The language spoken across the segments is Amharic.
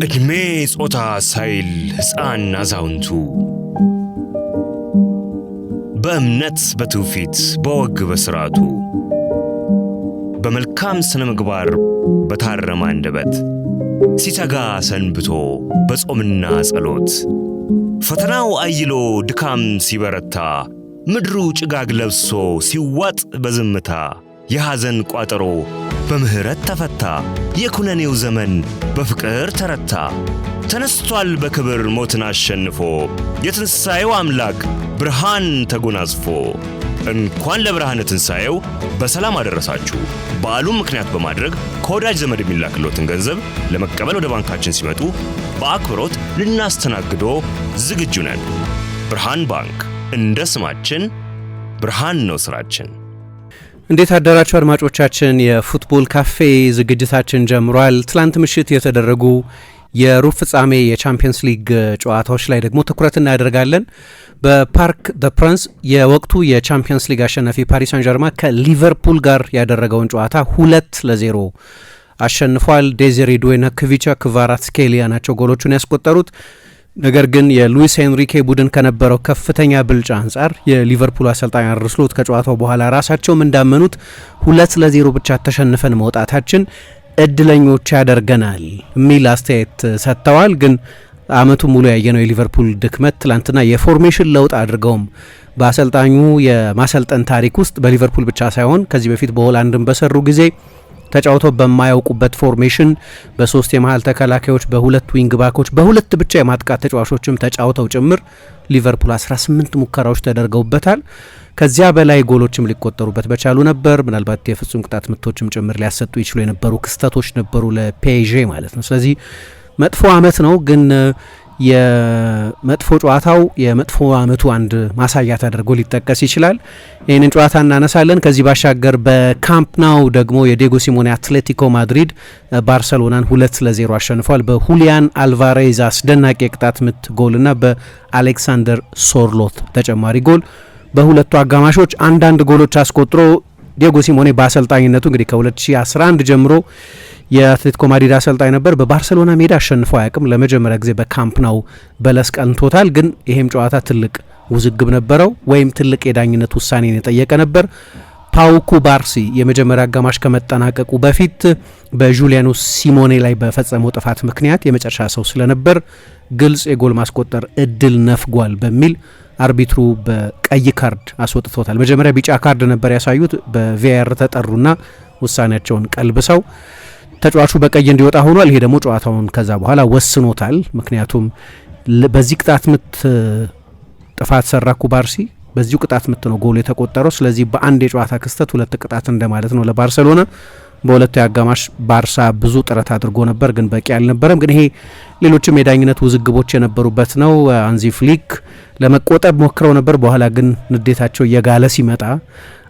እድሜ ጾታ ሳይል ሕፃን አዛውንቱ በእምነት በትውፊት በወግ በሥርዓቱ በመልካም ስነ ምግባር በታረመ አንደበት ሲተጋ ሰንብቶ በጾምና ጸሎት ፈተናው አይሎ ድካም ሲበረታ ምድሩ ጭጋግ ለብሶ ሲዋጥ በዝምታ የሐዘን ቋጠሮ በምህረት ተፈታ የኩነኔው ዘመን በፍቅር ተረታ ተነስቷል በክብር ሞትን አሸንፎ የትንሣኤው አምላክ ብርሃን ተጎናጽፎ እንኳን ለብርሃነ ትንሣኤው በሰላም አደረሳችሁ። በዓሉን ምክንያት በማድረግ ከወዳጅ ዘመድ የሚላክሎትን ገንዘብ ለመቀበል ወደ ባንካችን ሲመጡ በአክብሮት ልናስተናግዶ ዝግጁ ነን። ብርሃን ባንክ፣ እንደ ስማችን ብርሃን ነው ስራችን። እንዴት አደራችሁ አድማጮቻችን? የፉትቦል ካፌ ዝግጅታችን ጀምሯል። ትላንት ምሽት የተደረጉ የሩብ ፍጻሜ የቻምፒየንስ ሊግ ጨዋታዎች ላይ ደግሞ ትኩረት እናደርጋለን። በፓርክ ደ ፕራንስ የወቅቱ የቻምፒየንስ ሊግ አሸናፊ ፓሪስ ሳን ዠርማ ከሊቨርፑል ጋር ያደረገውን ጨዋታ 2-0 አሸንፏል። ዴዚሬ ዱዌና ክቪቻ ክቫራትስኬሊያ ናቸው ጎሎቹን ያስቆጠሩት። ነገር ግን የሉዊስ ሄንሪኬ ቡድን ከነበረው ከፍተኛ ብልጫ አንጻር የሊቨርፑል አሰልጣኝ አርነ ስሎት ከጨዋታው በኋላ ራሳቸውም እንዳመኑት 2-0 ብቻ ተሸንፈን መውጣታችን እድለኞች ያደርገናል የሚል አስተያየት ሰጥተዋል። ግን አመቱ ሙሉ ያየነው የሊቨርፑል ድክመት ትላንትና የፎርሜሽን ለውጥ አድርገውም በአሰልጣኙ የማሰልጠን ታሪክ ውስጥ በሊቨርፑል ብቻ ሳይሆን ከዚህ በፊት በሆላንድም በሰሩ ጊዜ ተጫውተው በማያውቁበት ፎርሜሽን በሶስት የመሃል ተከላካዮች፣ በሁለት ዊንግ ባኮች፣ በሁለት ብቻ የማጥቃት ተጫዋቾችም ተጫውተው ጭምር ሊቨርፑል 18 ሙከራዎች ተደርገውበታል። ከዚያ በላይ ጎሎችም ሊቆጠሩበት በቻሉ ነበር። ምናልባት የፍጹም ቅጣት ምቶችም ጭምር ሊያሰጡ ይችሉ የነበሩ ክስተቶች ነበሩ ለፔዤ ማለት ነው። ስለዚህ መጥፎ አመት ነው። ግን የመጥፎ ጨዋታው የመጥፎ አመቱ አንድ ማሳያ ተደርጎ ሊጠቀስ ይችላል። ይህንን ጨዋታ እናነሳለን። ከዚህ ባሻገር በካምፕ ናው ደግሞ የዲየጎ ሲሞኔ አትሌቲኮ ማድሪድ ባርሰሎናን 2-0 አሸንፏል። በሁሊያን አልቫሬዝ አስደናቂ የቅጣት ምት ጎልና በአሌክሳንደር ሶርሎት ተጨማሪ ጎል በሁለቱ አጋማሾች አንዳንድ ጎሎች አስቆጥሮ ዲየጎ ሲሞኔ በአሰልጣኝነቱ እንግዲህ ከ2011 ጀምሮ የአትሌቲኮ ማድሪድ አሰልጣኝ ነበር። በባርሰሎና ሜዳ አሸንፎ አያውቅም። ለመጀመሪያ ጊዜ በካምፕ ናው በለስ ቀንቶታል። ግን ይሄም ጨዋታ ትልቅ ውዝግብ ነበረው፣ ወይም ትልቅ የዳኝነት ውሳኔን የጠየቀ ነበር። ፓው ኩባርሲ የመጀመሪያ አጋማሽ ከመጠናቀቁ በፊት በጁሊያኖ ሲሞኔ ላይ በፈጸመው ጥፋት ምክንያት የመጨረሻ ሰው ስለነበር ግልጽ የጎል ማስቆጠር እድል ነፍጓል በሚል አርቢትሩ በቀይ ካርድ አስወጥቶታል። መጀመሪያ ቢጫ ካርድ ነበር ያሳዩት። በቪአር ተጠሩና ውሳኔያቸውን ቀልብሰው ተጫዋቹ በቀይ እንዲወጣ ሆኗል። ይሄ ደግሞ ጨዋታውን ከዛ በኋላ ወስኖታል። ምክንያቱም በዚህ ቅጣት ምት ጥፋት ሰራ ኩባርሲ፣ በዚሁ ቅጣት ምት ነው ጎል የተቆጠረው። ስለዚህ በአንድ የጨዋታ ክስተት ሁለት ቅጣት እንደማለት ነው ለባርሰሎና። በሁለቱ የአጋማሽ ባርሳ ብዙ ጥረት አድርጎ ነበር፣ ግን በቂ አልነበረም። ግን ይሄ ሌሎችም የዳኝነት ውዝግቦች የነበሩበት ነው። አንዚ ፍሊክ ለመቆጠብ ሞክረው ነበር። በኋላ ግን ንዴታቸው እየጋለ ሲመጣ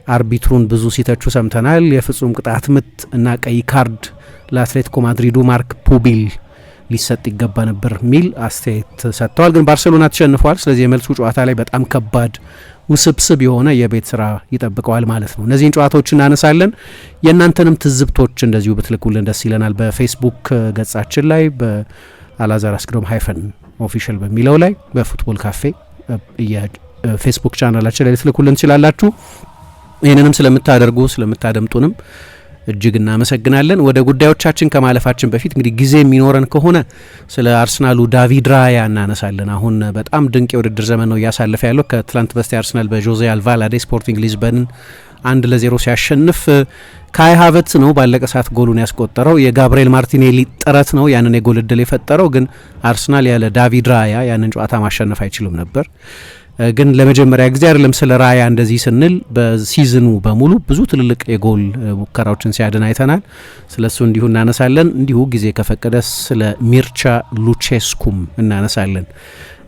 አርቢትሩን ብዙ ሲተቹ ሰምተናል። የፍጹም ቅጣት ምት እና ቀይ ካርድ ለአትሌቲኮ ማድሪዱ ማርክ ፑቢል ሊሰጥ ይገባ ነበር የሚል አስተያየት ሰጥተዋል። ግን ባርሴሎና ተሸንፏል። ስለዚህ የመልሱ ጨዋታ ላይ በጣም ከባድ ውስብስብ የሆነ የቤት ስራ ይጠብቀዋል ማለት ነው። እነዚህን ጨዋታዎች እናነሳለን። የእናንተንም ትዝብቶች እንደዚሁ ብትልኩልን ደስ ይለናል። በፌስቡክ ገጻችን ላይ በአላዛር አስግዶም ሃይፈን ኦፊሻል በሚለው ላይ በፉትቦል ካፌ የፌስቡክ ቻናላችን ላይ ልትልኩልን ትችላላችሁ። ይህንንም ስለምታደርጉ ስለምታደምጡንም እጅግ እናመሰግናለን። ወደ ጉዳዮቻችን ከማለፋችን በፊት እንግዲህ ጊዜ የሚኖረን ከሆነ ስለ አርሰናሉ ዳቪድ ራያ እናነሳለን። አሁን በጣም ድንቅ የውድድር ዘመን ነው እያሳለፈ ያለው። ከትላንት በስቲያ አርሰናል በጆዜ አልቫላዴ ስፖርቲንግ ሊዝበንን 1-0 ሲያሸንፍ ካይ ሃቨርትዝ ነው ባለቀ ሰዓት ጎሉን ያስቆጠረው። የጋብርኤል ማርቲኔሊ ጥረት ነው ያንን የጎል እድል የፈጠረው። ግን አርሰናል ያለ ዳቪድ ራያ ያንን ጨዋታ ማሸነፍ አይችልም ነበር። ግን ለመጀመሪያ ጊዜ አይደለም ስለ ራያ እንደዚህ ስንል፣ በሲዝኑ በሙሉ ብዙ ትልልቅ የጎል ሙከራዎችን ሲያድን አይተናል። ስለሱ እንዲሁ እናነሳለን። እንዲሁ ጊዜ ከፈቀደ ስለ ሚርቻ ሉቼስኩም እናነሳለን።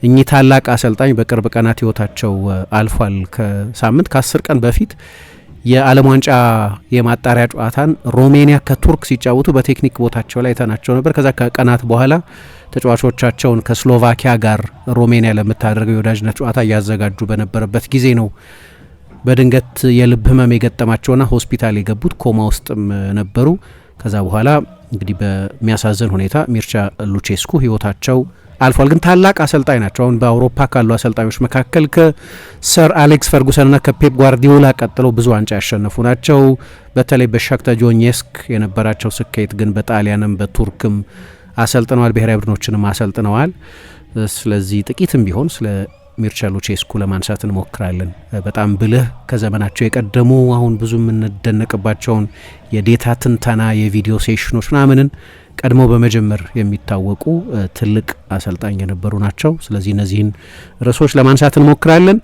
እኚህ ታላቅ አሰልጣኝ በቅርብ ቀናት ህይወታቸው አልፏል። ከሳምንት ከ10 ቀን በፊት የዓለም ዋንጫ የማጣሪያ ጨዋታን ሮሜኒያ ከቱርክ ሲጫወቱ በቴክኒክ ቦታቸው ላይ ተናቸው ነበር። ከዛ ከቀናት በኋላ ተጫዋቾቻቸውን ከስሎቫኪያ ጋር ሮሜኒያ ለምታደርገው የወዳጅነት ጨዋታ እያዘጋጁ በነበረበት ጊዜ ነው በድንገት የልብ ህመም የገጠማቸውና ሆስፒታል የገቡት። ኮማ ውስጥም ነበሩ። ከዛ በኋላ እንግዲህ በሚያሳዝን ሁኔታ ሚርቻ ሉቼስኩ ህይወታቸው አልፏል። ግን ታላቅ አሰልጣኝ ናቸው። አሁን በአውሮፓ ካሉ አሰልጣኞች መካከል ከሰር አሌክስ ፈርጉሰንና ከፔፕ ጓርዲዮላ ቀጥለው ብዙ ዋንጫ ያሸነፉ ናቸው። በተለይ በሻክታር ዶኔትስክ የነበራቸው ስኬት ግን በጣሊያንም በቱርክም አሰልጥነዋል፣ ብሔራዊ ቡድኖችንም አሰልጥነዋል። ስለዚህ ጥቂትም ቢሆን ስለ ሚርቻ ሉቼስኩ ለማንሳት እንሞክራለን። በጣም ብልህ፣ ከዘመናቸው የቀደሙ አሁን ብዙ የምንደነቅባቸውን የዴታ ትንተና የቪዲዮ ሴሽኖች ምናምንን ቀድሞ በመጀመር የሚታወቁ ትልቅ አሰልጣኝ የነበሩ ናቸው። ስለዚህ እነዚህን ርዕሶች ለማንሳት እንሞክራለን።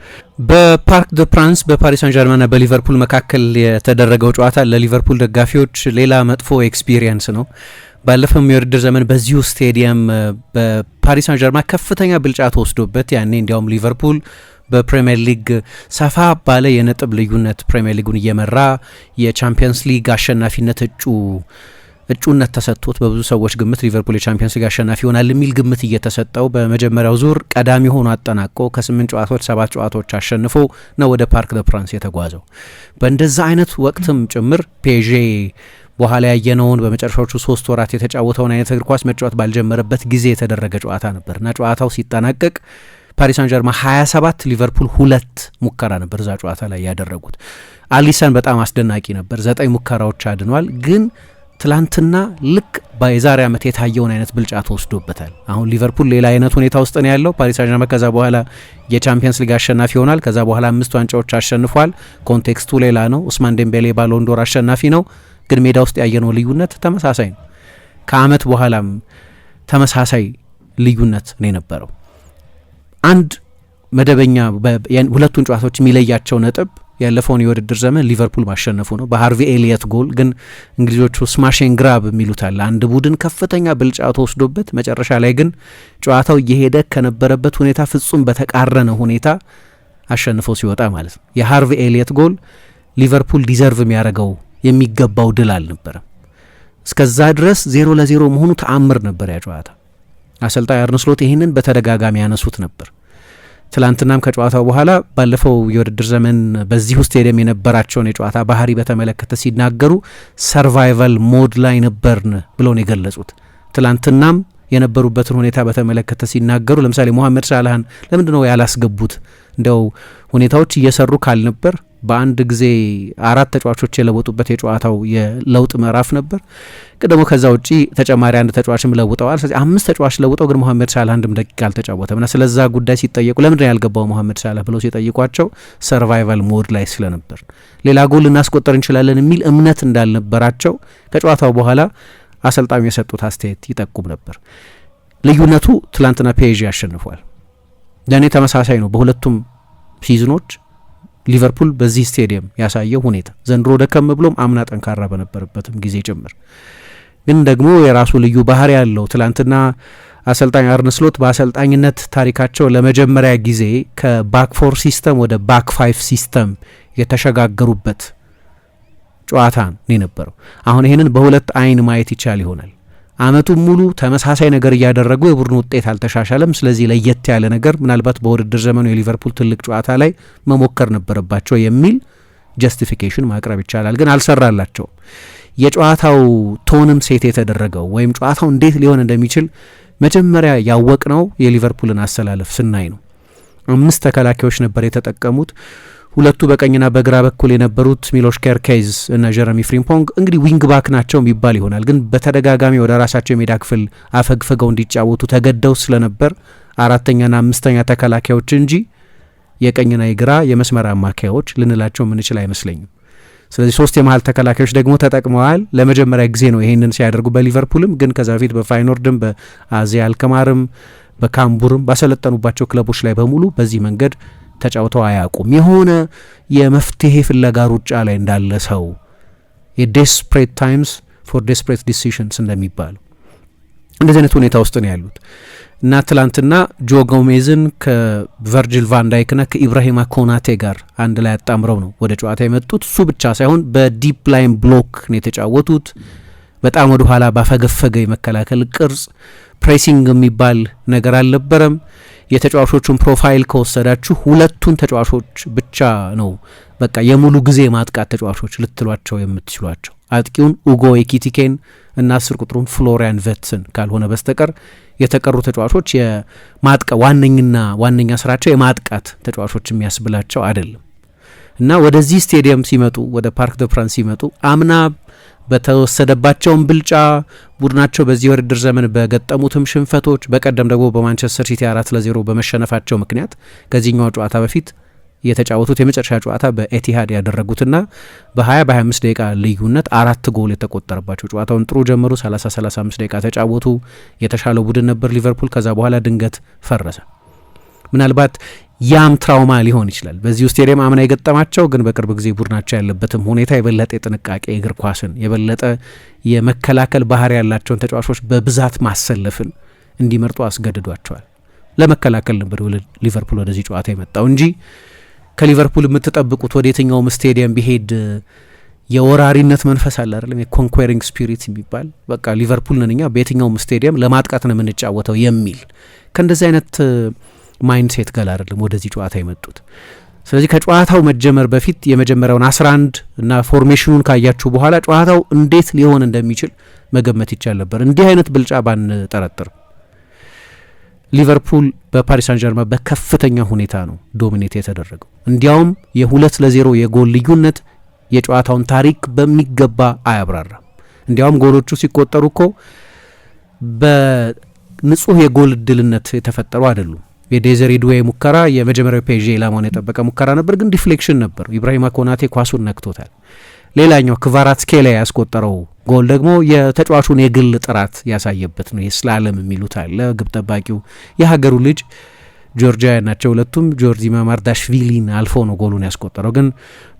በፓርክ ደ ፕራንስ በፓሪስ ሳን ጀርማንና በሊቨርፑል መካከል የተደረገው ጨዋታ ለሊቨርፑል ደጋፊዎች ሌላ መጥፎ ኤክስፒሪየንስ ነው። ባለፈው የውድድር ዘመን በዚሁ ስቴዲየም በፓሪስ ሳን ጀርማን ከፍተኛ ብልጫ ተወስዶበት ያኔ እንዲያውም ሊቨርፑል በፕሪሚየር ሊግ ሰፋ ባለ የነጥብ ልዩነት ፕሪሚየር ሊጉን እየመራ የቻምፒየንስ ሊግ አሸናፊነት እጩነት ተሰጥቶት በብዙ ሰዎች ግምት ሊቨርፑል የቻምፒየንስ ሊግ አሸናፊ ይሆናል የሚል ግምት እየተሰጠው በመጀመሪያው ዙር ቀዳሚ ሆኖ አጠናቆ ከ8 ጨዋታዎች 7 ጨዋታዎች አሸንፎ ነው ወደ ፓርክ ደ ፕራንስ የተጓዘው። በእንደዛ አይነት ወቅትም ጭምር ፔዤ በኋላ ያየነውን በመጨረሻዎቹ 3 ወራት የተጫወተውን አይነት እግር ኳስ መጫወት ባልጀመረበት ጊዜ የተደረገ ጨዋታ ነበር እና ጨዋታው ሲጠናቀቅ ፓሪስ ሳን ጀርማን 27 ሊቨርፑል 2 ሙከራ ነበር እዛ ጨዋታ ላይ ያደረጉት። አሊሰን በጣም አስደናቂ ነበር፣ 9 ሙከራዎች አድኗል። ግን ትላንትና ልክ በዛሬ ዓመት የታየውን አይነት ብልጫ ተወስዶበታል። አሁን ሊቨርፑል ሌላ አይነት ሁኔታ ውስጥ ነው ያለው። ፓሪስ ሳን ጀርማን ከዛ በኋላ የቻምፒየንስ ሊግ አሸናፊ ይሆናል። ከዛ በኋላ 5 ዋንጫዎች አሸንፏል። ኮንቴክስቱ ሌላ ነው። ኡስማን ዴምቤሌ ባሎን ዶር አሸናፊ ነው። ግን ሜዳ ውስጥ ያየነው ልዩነት ተመሳሳይ ነው። ከአመት በኋላም ተመሳሳይ ልዩነት ነው የነበረው። አንድ መደበኛ ሁለቱን ጨዋታዎች የሚለያቸው ነጥብ ያለፈውን የውድድር ዘመን ሊቨርፑል ማሸነፉ ነው በሃርቪ ኤሊየት ጎል። ግን እንግሊዞቹ ስማሽን ግራብ የሚሉታል። አንድ ቡድን ከፍተኛ ብልጫ ተወስዶበት መጨረሻ ላይ ግን ጨዋታው እየሄደ ከነበረበት ሁኔታ ፍጹም በተቃረነ ሁኔታ አሸንፎ ሲወጣ ማለት ነው። የሃርቪ ኤሊየት ጎል ሊቨርፑል ዲዘርቭ የሚያደርገው የሚገባው ድል አልነበረም። እስከዛ ድረስ 0-0 መሆኑ ተአምር ነበር ያ ጨዋታ። አሰልጣኝ አርነ ስሎት ይህንን በተደጋጋሚ ያነሱት ነበር። ትላንትናም ከጨዋታው በኋላ ባለፈው የውድድር ዘመን በዚሁ ስቴዲየም የነበራቸውን የጨዋታ ባህሪ በተመለከተ ሲናገሩ ሰርቫይቫል ሞድ ላይ ነበርን ብለው ነው የገለጹት። ትላንትናም የነበሩበትን ሁኔታ በተመለከተ ሲናገሩ ለምሳሌ ሞሐመድ ሳላህን ለምንድን ነው ያላስገቡት? እንደው ሁኔታዎች እየሰሩ ካልነበር በአንድ ጊዜ 4 ተጫዋቾች የለወጡበት የጨዋታው የለውጥ ምዕራፍ ነበር። ደግሞ ከዛ ውጪ ተጨማሪ 1 ተጫዋችም ለውጠዋል። ስለዚህ 5 ተጫዋች ለውጠው ግን መሐመድ ሳላህ አንድም ደቂቃ አልተጫወተም እና ስለዛ ጉዳይ ሲጠየቁ ለምንድን ነው ያልገባው መሐመድ ሳላህ ብለው ሲጠይቋቸው ሰርቫይቫል ሞድ ላይ ስለነበር ሌላ ጎል ልናስቆጠር እንችላለን የሚል እምነት እንዳልነበራቸው ከጨዋታው በኋላ አሰልጣኙ የሰጡት አስተያየት ይጠቁም ነበር። ልዩነቱ ትላንትና ፔዤ አሸንፏል። ለእኔ ተመሳሳይ ነው በሁለቱም ሲዝኖች ሊቨርፑል በዚህ ስቴዲየም ያሳየው ሁኔታ ዘንድሮ ደከም ብሎም አምና ጠንካራ በነበረበትም ጊዜ ጭምር ግን ደግሞ የራሱ ልዩ ባህሪ ያለው። ትላንትና አሰልጣኝ አርነ ስሎት በአሰልጣኝነት ታሪካቸው ለመጀመሪያ ጊዜ ከባክ 4 ሲስተም ወደ ባክ 5 ሲስተም የተሸጋገሩበት ጨዋታ ነው የነበረው። አሁን ይህንን በሁለት አይን ማየት ይቻል ይሆናል። አመቱን ሙሉ ተመሳሳይ ነገር እያደረጉ የቡድኑ ውጤት አልተሻሻለም። ስለዚህ ለየት ያለ ነገር ምናልባት በውድድር ዘመኑ የሊቨርፑል ትልቅ ጨዋታ ላይ መሞከር ነበረባቸው የሚል ጀስቲፊኬሽን ማቅረብ ይቻላል። ግን አልሰራላቸውም። የጨዋታው ቶንም ሴት የተደረገው ወይም ጨዋታው እንዴት ሊሆን እንደሚችል መጀመሪያ ያወቅነው የሊቨርፑልን አሰላለፍ ስናይ ነው። 5 ተከላካዮች ነበር የተጠቀሙት። 2 በቀኝና በግራ በኩል የነበሩት ሚሎሽ ኬርኬዝ እና ጀረሚ ፍሪምፖንግ እንግዲህ ዊንግ ባክ ናቸው የሚባል ይሆናል። ግን በተደጋጋሚ ወደ ራሳቸው የሜዳ ክፍል አፈግፈገው እንዲጫወቱ ተገደው ስለነበር 4ኛና 5ኛ ተከላካዮች እንጂ የቀኝና የግራ የመስመር አማካዮች ልንላቸው ምንችል አይመስለኝም። ስለዚህ 3 የመሀል ተከላካዮች ደግሞ ተጠቅመዋል። ለመጀመሪያ ጊዜ ነው ይሄንን ሲያደርጉ በሊቨርፑልም። ግን ከዛ በፊት በፋይኖርድም በአዚያ አልከማርም በካምቡርም ባሰለጠኑባቸው ክለቦች ላይ በሙሉ በዚህ መንገድ ተጫውተው አያውቁም። የሆነ የመፍትሄ ፍለጋ ሩጫ ላይ እንዳለ ሰው የዴስፕሬት ታይምስ ፎር ዴስፕሬት ዲሲሽንስ እንደሚባለው እንደዚህ አይነት ሁኔታ ውስጥ ነው ያሉት እና ትላንትና ጆ ጎሜዝን ከቨርጂል ቫንዳይክና ከኢብራሂማ ኮናቴ ጋር አንድ ላይ አጣምረው ነው ወደ ጨዋታ የመጡት። እሱ ብቻ ሳይሆን በዲፕ ላይን ብሎክ ነው የተጫወቱት። በጣም ወደ ኋላ ባፈገፈገ የመከላከል ቅርጽ ፕሬሲንግ የሚባል ነገር አልነበረም። የተጫዋቾቹን ፕሮፋይል ከወሰዳችሁ 2ቱን ተጫዋቾች ብቻ ነው በቃ የሙሉ ጊዜ ማጥቃት ተጫዋቾች ልትሏቸው የምትችሏቸው። አጥቂውን ኡጎ ኤኪቲኬን እና 10 ቁጥሩን ፍሎሪያን ቨትስን ካልሆነ በስተቀር የተቀሩ ተጫዋቾች ዋነኛ ስራቸው የማጥቃት ተጫዋቾች የሚያስብላቸው አይደለም። እና ወደዚህ ስቴዲየም ሲመጡ ወደ ፓርክ ደ ፕራንስ ሲመጡ አምና በተወሰደባቸውም ብልጫ ቡድናቸው በዚህ ውድድር ዘመን በገጠሙትም ሽንፈቶች በቀደም ደግሞ በማንቸስተር ሲቲ 4-0 በመሸነፋቸው ምክንያት ከዚህኛው ጨዋታ በፊት የተጫወቱት የመጨረሻ ጨዋታ በኤቲሃድ ያደረጉትና በ20-25 ደቂቃ ልዩነት 4 ጎል የተቆጠረባቸው ጨዋታውን ጥሩ ጀመሩ። 30-35 ደቂቃ ተጫወቱ። የተሻለው ቡድን ነበር ሊቨርፑል። ከዛ በኋላ ድንገት ፈረሰ። ምናልባት ያም ትራውማ ሊሆን ይችላል በዚህ ስቴዲየም አምና የገጠማቸው። ግን በቅርብ ጊዜ ቡድናቸው ያለበትም ሁኔታ የበለጠ የጥንቃቄ እግር ኳስን የበለጠ የመከላከል ባህሪ ያላቸውን ተጫዋቾች በብዛት ማሰለፍን እንዲመርጡ አስገድዷቸዋል። ለመከላከል ነበር ሊቨርፑል ወደዚህ ጨዋታ የመጣው እንጂ ከሊቨርፑል የምትጠብቁት ወደ የትኛውም ስቴዲየም ቢሄድ የወራሪነት መንፈስ አለ አይደለም፣ የኮንኩሪንግ ስፒሪት የሚባል በቃ ሊቨርፑል ነን እኛ በየትኛውም ስቴዲየም ለማጥቃት ነው የምንጫወተው የሚል ከእንደዚህ አይነት ማይንድ ሴት ጋር አይደለም ወደዚህ ጨዋታ የመጡት። ስለዚህ ከጨዋታው መጀመር በፊት የመጀመሪያውን 11 እና ፎርሜሽኑን ካያችሁ በኋላ ጨዋታው እንዴት ሊሆን እንደሚችል መገመት ይቻል ነበር። እንዲህ አይነት ብልጫ ባንጠረጥር ሊቨርፑል በፓሪስ ሳን ጀርመን በከፍተኛ ሁኔታ ነው ዶሚኔት የተደረገው። እንዲያውም የ2-0 የጎል ልዩነት የጨዋታውን ታሪክ በሚገባ አያብራራም። እንዲያውም ጎሎቹ ሲቆጠሩ እኮ በንጹህ የጎል እድልነት የተፈጠሩ አይደሉም። የዴዘሬ ዱዌ ሙከራ የመጀመሪያው ፔዤ ኢላማውን የጠበቀ ሙከራ ነበር፣ ግን ዲፍሌክሽን ነበር። ኢብራሂማ ኮናቴ ኳሱን ነክቶታል። ሌላኛው ክቫራትስኬሊያ ያስቆጠረው ጎል ደግሞ የተጫዋቹን የግል ጥራት ያሳየበት ነው። የስላለም የሚሉት አለ። ግብ ጠባቂው የሀገሩ ልጅ ጆርጂያውያን ናቸው ሁለቱም። ጆርጂ ማማርዳሽቪሊን አልፎ ነው ጎሉን ያስቆጠረው። ግን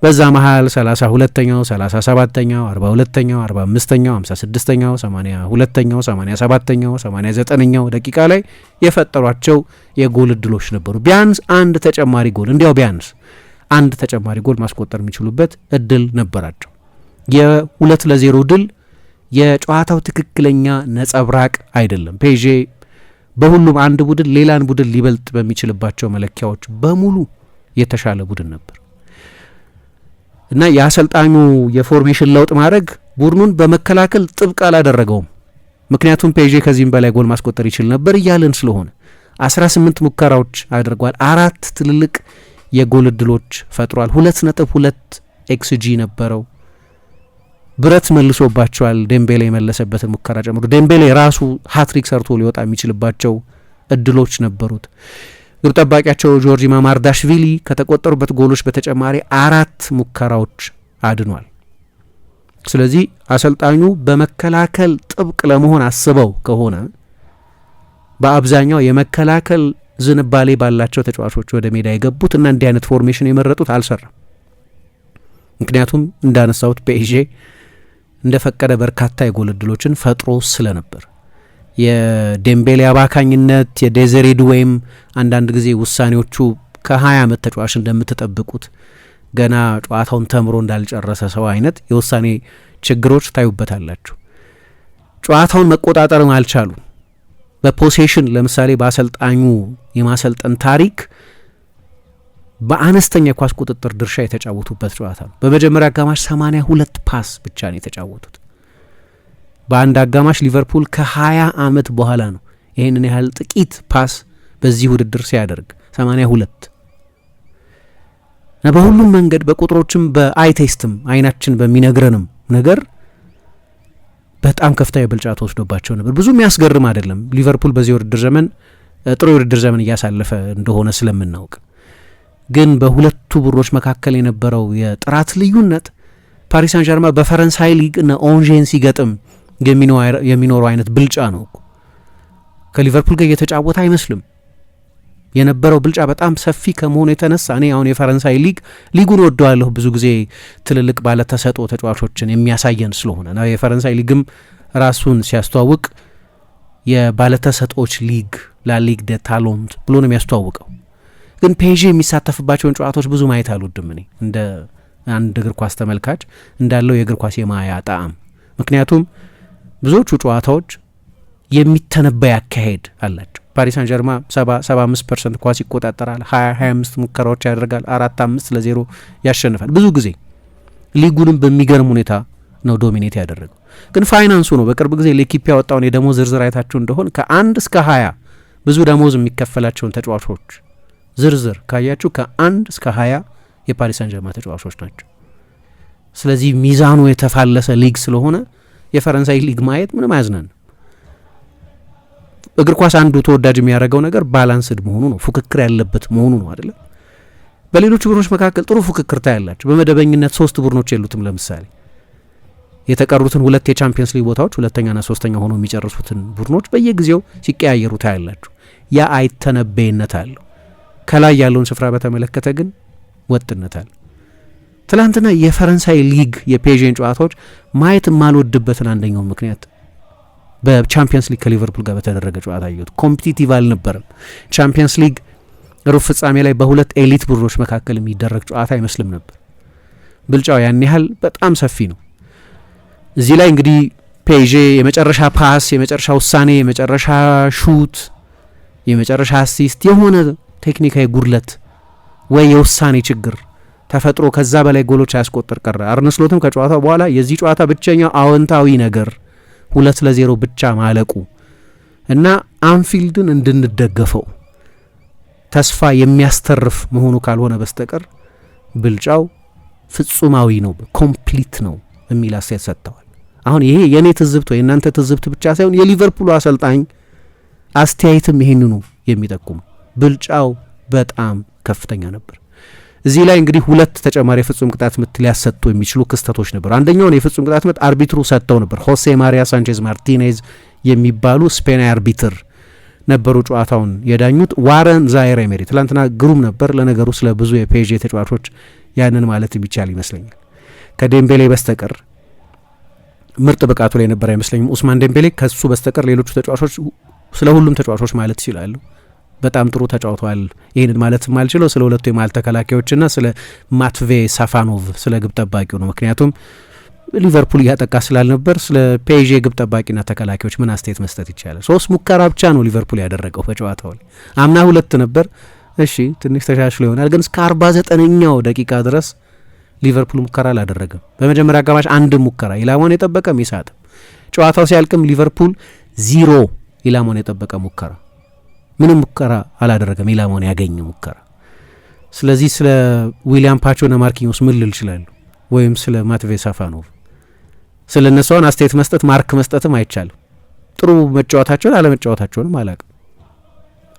በዛ መሀል 32ኛው፣ 37ኛው፣ 42ኛው፣ 45ኛው፣ 56ኛው፣ 82ኛው፣ 87ኛው፣ 89ኛው ደቂቃ ላይ የፈጠሯቸው የጎል እድሎች ነበሩ። ቢያንስ አንድ ተጨማሪ ጎል እንዲያው ቢያንስ አንድ ተጨማሪ ጎል ማስቆጠር የሚችሉበት እድል ነበራቸው። የ2-0 ድል የጨዋታው ትክክለኛ ነጸብራቅ አይደለም። ፔዤ በሁሉም አንድ ቡድን ሌላን ቡድን ሊበልጥ በሚችልባቸው መለኪያዎች በሙሉ የተሻለ ቡድን ነበር እና የአሰልጣኙ የፎርሜሽን ለውጥ ማድረግ ቡድኑን በመከላከል ጥብቅ አላደረገውም። ምክንያቱም ፔዤ ከዚህም በላይ ጎል ማስቆጠር ይችል ነበር እያለን ስለሆነ 18 ሙከራዎች አድርጓል። 4 ትልልቅ የጎል እድሎች ፈጥሯል። 2.2 ኤክስጂ ነበረው። ብረት መልሶባቸዋል። ዴምቤሌ የመለሰበትን ሙከራ ጨምሮ ዴምቤሌ ራሱ ሃትሪክ ሰርቶ ሊወጣ የሚችልባቸው እድሎች ነበሩት። ግብ ጠባቂያቸው ጆርጂ ማማርዳሽቪሊ ከተቆጠሩበት ጎሎች በተጨማሪ 4 ሙከራዎች አድኗል። ስለዚህ አሰልጣኙ በመከላከል ጥብቅ ለመሆን አስበው ከሆነ በአብዛኛው የመከላከል ዝንባሌ ባላቸው ተጫዋቾች ወደ ሜዳ የገቡት እና እንዲህ አይነት ፎርሜሽን የመረጡት አልሰራም። ምክንያቱም እንዳነሳሁት ፔዤ እንደፈቀደ በርካታ የጎል እድሎችን ፈጥሮ ስለነበር የዴምቤሌ አባካኝነት የዴዘሬ ዱዌም አንዳንድ ጊዜ ውሳኔዎቹ ከ20 ዓመት ተጫዋች እንደምትጠብቁት ገና ጨዋታውን ተምሮ እንዳልጨረሰ ሰው አይነት የውሳኔ ችግሮች ታዩበታላችሁ። ጨዋታውን መቆጣጠርም አልቻሉ። በፖሴሽን ለምሳሌ በአሰልጣኙ የማሰልጠን ታሪክ በአነስተኛ የኳስ ቁጥጥር ድርሻ የተጫወቱበት ጨዋታ ነው። በመጀመሪያ አጋማሽ 82 ፓስ ብቻ ነው የተጫወቱት። በአንድ አጋማሽ ሊቨርፑል ከ20 ዓመት በኋላ ነው ይህንን ያህል ጥቂት ፓስ በዚህ ውድድር ሲያደርግ 82 እና በሁሉም መንገድ በቁጥሮችም በአይ ቴስትም አይናችን በሚነግረንም ነገር በጣም ከፍተኛ ብልጫ ተወስዶባቸው ነበር። ብዙ የሚያስገርም አይደለም። ሊቨርፑል በዚህ ውድድር ዘመን ጥሩ የውድድር ዘመን እያሳለፈ እንደሆነ ስለምናውቅ፣ ግን በሁለቱ ቡድኖች መካከል የነበረው የጥራት ልዩነት ፓሪስ ሳን ዠርማ በፈረንሳይ ሊግ እና ኦንዤን ሲገጥም የሚኖረው አይነት ብልጫ ነው። ከሊቨርፑል ጋር እየተጫወተ አይመስልም። የነበረው ብልጫ በጣም ሰፊ ከመሆኑ የተነሳ እኔ አሁን የፈረንሳይ ሊጉን ወደዋለሁ ብዙ ጊዜ ትልልቅ ባለተሰጥኦ ተጫዋቾችን የሚያሳየን ስለሆነ ነው። የፈረንሳይ ሊግም ራሱን ሲያስተዋውቅ የባለተሰጥኦች ሊግ ላሊግ ደ ታሎንት ብሎ ነው የሚያስተዋውቀው። ግን ፔዤ የሚሳተፍባቸውን ጨዋታዎች ብዙ ማየት አልወድም እኔ እንደ አንድ እግር ኳስ ተመልካች እንዳለው የእግር ኳስ የማያ ጣዕም። ምክንያቱም ብዙዎቹ ጨዋታዎች የሚተነበይ አካሄድ አላቸው። ፓሪስ ሳን ጀርማ 75% ኳስ ይቆጣጠራል፣ 20-25 ሙከራዎች ያደርጋል፣ 4-5-0 ያሸንፋል። ብዙ ጊዜ ሊጉንም በሚገርም ሁኔታ ነው ዶሚኔት ያደረገው። ግን ፋይናንሱ ነው። በቅርብ ጊዜ ለኪፕ ያወጣውን የደሞዝ ዝርዝር አይታችሁ እንደሆን ከ1 እስከ 20 ብዙ ደሞዝ የሚከፈላቸውን ተጫዋቾች ዝርዝር ካያችሁ ከ1 እስከ 20 የፓሪስ ሳን ጀርማ ተጫዋቾች ናቸው። ስለዚህ ሚዛኑ የተፋለሰ ሊግ ስለሆነ የፈረንሳይ ሊግ ማየት ምንም አያዝናን። እግር ኳስ አንዱ ተወዳጅ የሚያደርገው ነገር ባላንስድ መሆኑ ነው፣ ፉክክር ያለበት መሆኑ ነው አይደለም። በሌሎች ቡድኖች መካከል ጥሩ ፉክክር ታያላችሁ። በመደበኝነት 3 ቡድኖች የሉትም። ለምሳሌ የተቀሩትን 2 የቻምፒየንስ ሊግ ቦታዎች ሁለተኛና ሶስተኛ ሆኖ የሚጨርሱትን ቡድኖች በየጊዜው ሲቀያየሩ ታያላችሁ። ያ አይተነበይነት አለው። ከላይ ያለውን ስፍራ በተመለከተ ግን ወጥነት አለ። ትላንትና የፈረንሳይ ሊግ የፔዥን ጨዋታዎች ማየት የማልወድበትን አንደኛው ምክንያት በቻምፒየንስ ሊግ ከሊቨርፑል ጋር በተደረገ ጨዋታ አየሁት። ኮምፒቲቲቭ አልነበረም። ቻምፒየንስ ሊግ ሩብ ፍጻሜ ላይ በ2 ኤሊት ቡድኖች መካከል የሚደረግ ጨዋታ አይመስልም ነበር። ብልጫው ያን ያህል በጣም ሰፊ ነው። እዚህ ላይ እንግዲህ ፔዤ የመጨረሻ ፓስ፣ የመጨረሻ ውሳኔ፣ የመጨረሻ ሹት፣ የመጨረሻ አሲስት የሆነ ቴክኒካዊ ጉድለት ወይ የውሳኔ ችግር ተፈጥሮ ከዛ በላይ ጎሎች አያስቆጥር ቀረ። አርነ ስሎትም ከጨዋታው በኋላ የዚህ ጨዋታ ብቸኛው አዎንታዊ ነገር 2-0 ብቻ ማለቁ እና አንፊልድን እንድንደገፈው ተስፋ የሚያስተርፍ መሆኑ ካልሆነ በስተቀር ብልጫው ፍጹማዊ ነው፣ ኮምፕሊት ነው የሚል አስተያየት ሰጥተዋል። አሁን ይሄ የኔ ትዝብት ወይ እናንተ ትዝብት ብቻ ሳይሆን የሊቨርፑሉ አሰልጣኝ አስተያየትም ይሄንኑ የሚጠቁም ብልጫው በጣም ከፍተኛ ነበር። እዚህ ላይ እንግዲህ 2 ተጨማሪ የፍጹም ቅጣት ምት ሊያሰጡ የሚችሉ ክስተቶች ነበሩ። አንደኛውን የፍጹም ቅጣት ምት አርቢትሩ ሰጥተው ነበር። ሆሴ ማሪያ ሳንቼዝ ማርቲኔዝ የሚባሉ ስፔናዊ አርቢትር ነበሩ ጨዋታውን የዳኙት። ዋረን ዛይር ኤሜሪ ትላንትና ግሩም ነበር። ለነገሩ ስለ ብዙ የፔዥ ተጫዋቾች ያንን ማለት የሚቻል ይመስለኛል። ከዴምቤሌ በስተቀር ምርጥ ብቃቱ ላይ ነበር አይመስለኝም ኡስማን ዴምቤሌ። ከሱ በስተቀር ሌሎቹ ተጫዋቾች ስለ ሁሉም ተጫዋቾች ማለት ይችላሉ በጣም ጥሩ ተጫውተዋል። ይህንን ማለት ማልችለው ስለ 2 የማል ተከላካዮችና ስለ ማትቬ ሳፋኖቭ ስለ ግብ ጠባቂው ነው። ምክንያቱም ሊቨርፑል እያጠቃ ስላልነበር ስለ ፔዤ ግብ ጠባቂና ተከላካዮች ምን አስተያየት መስጠት ይቻላል? 3 ሙከራ ብቻ ነው ሊቨርፑል ያደረገው በጨዋታው ላይ። አምና 2 ነበር። እሺ ትንሽ ተሻሽሎ ይሆናል፣ ግን እስከ 49ኛው ደቂቃ ድረስ ሊቨርፑል ሙከራ አላደረገም። በመጀመሪያ አጋማሽ 1 ሙከራ ኢላማውን የጠበቀ ሚሳጥም። ጨዋታው ሲያልቅም ሊቨርፑል 0 ኢላማውን የጠበቀ ሙከራ፣ ምንም ሙከራ አላደረገም ኢላማውን ያገኘ ሙከራ። ስለዚህ ስለ ዊሊያም ፓቾና ማርኪኞስ ምን ልል ይችላሉ? ወይም ስለ ማትቬ ሳፋኖቭ ስለ እነሱን አስተያየት መስጠት ማርክ መስጠትም አይቻልም። ጥሩ መጫወታቸውን አለመጫወታቸውንም አላውቅም።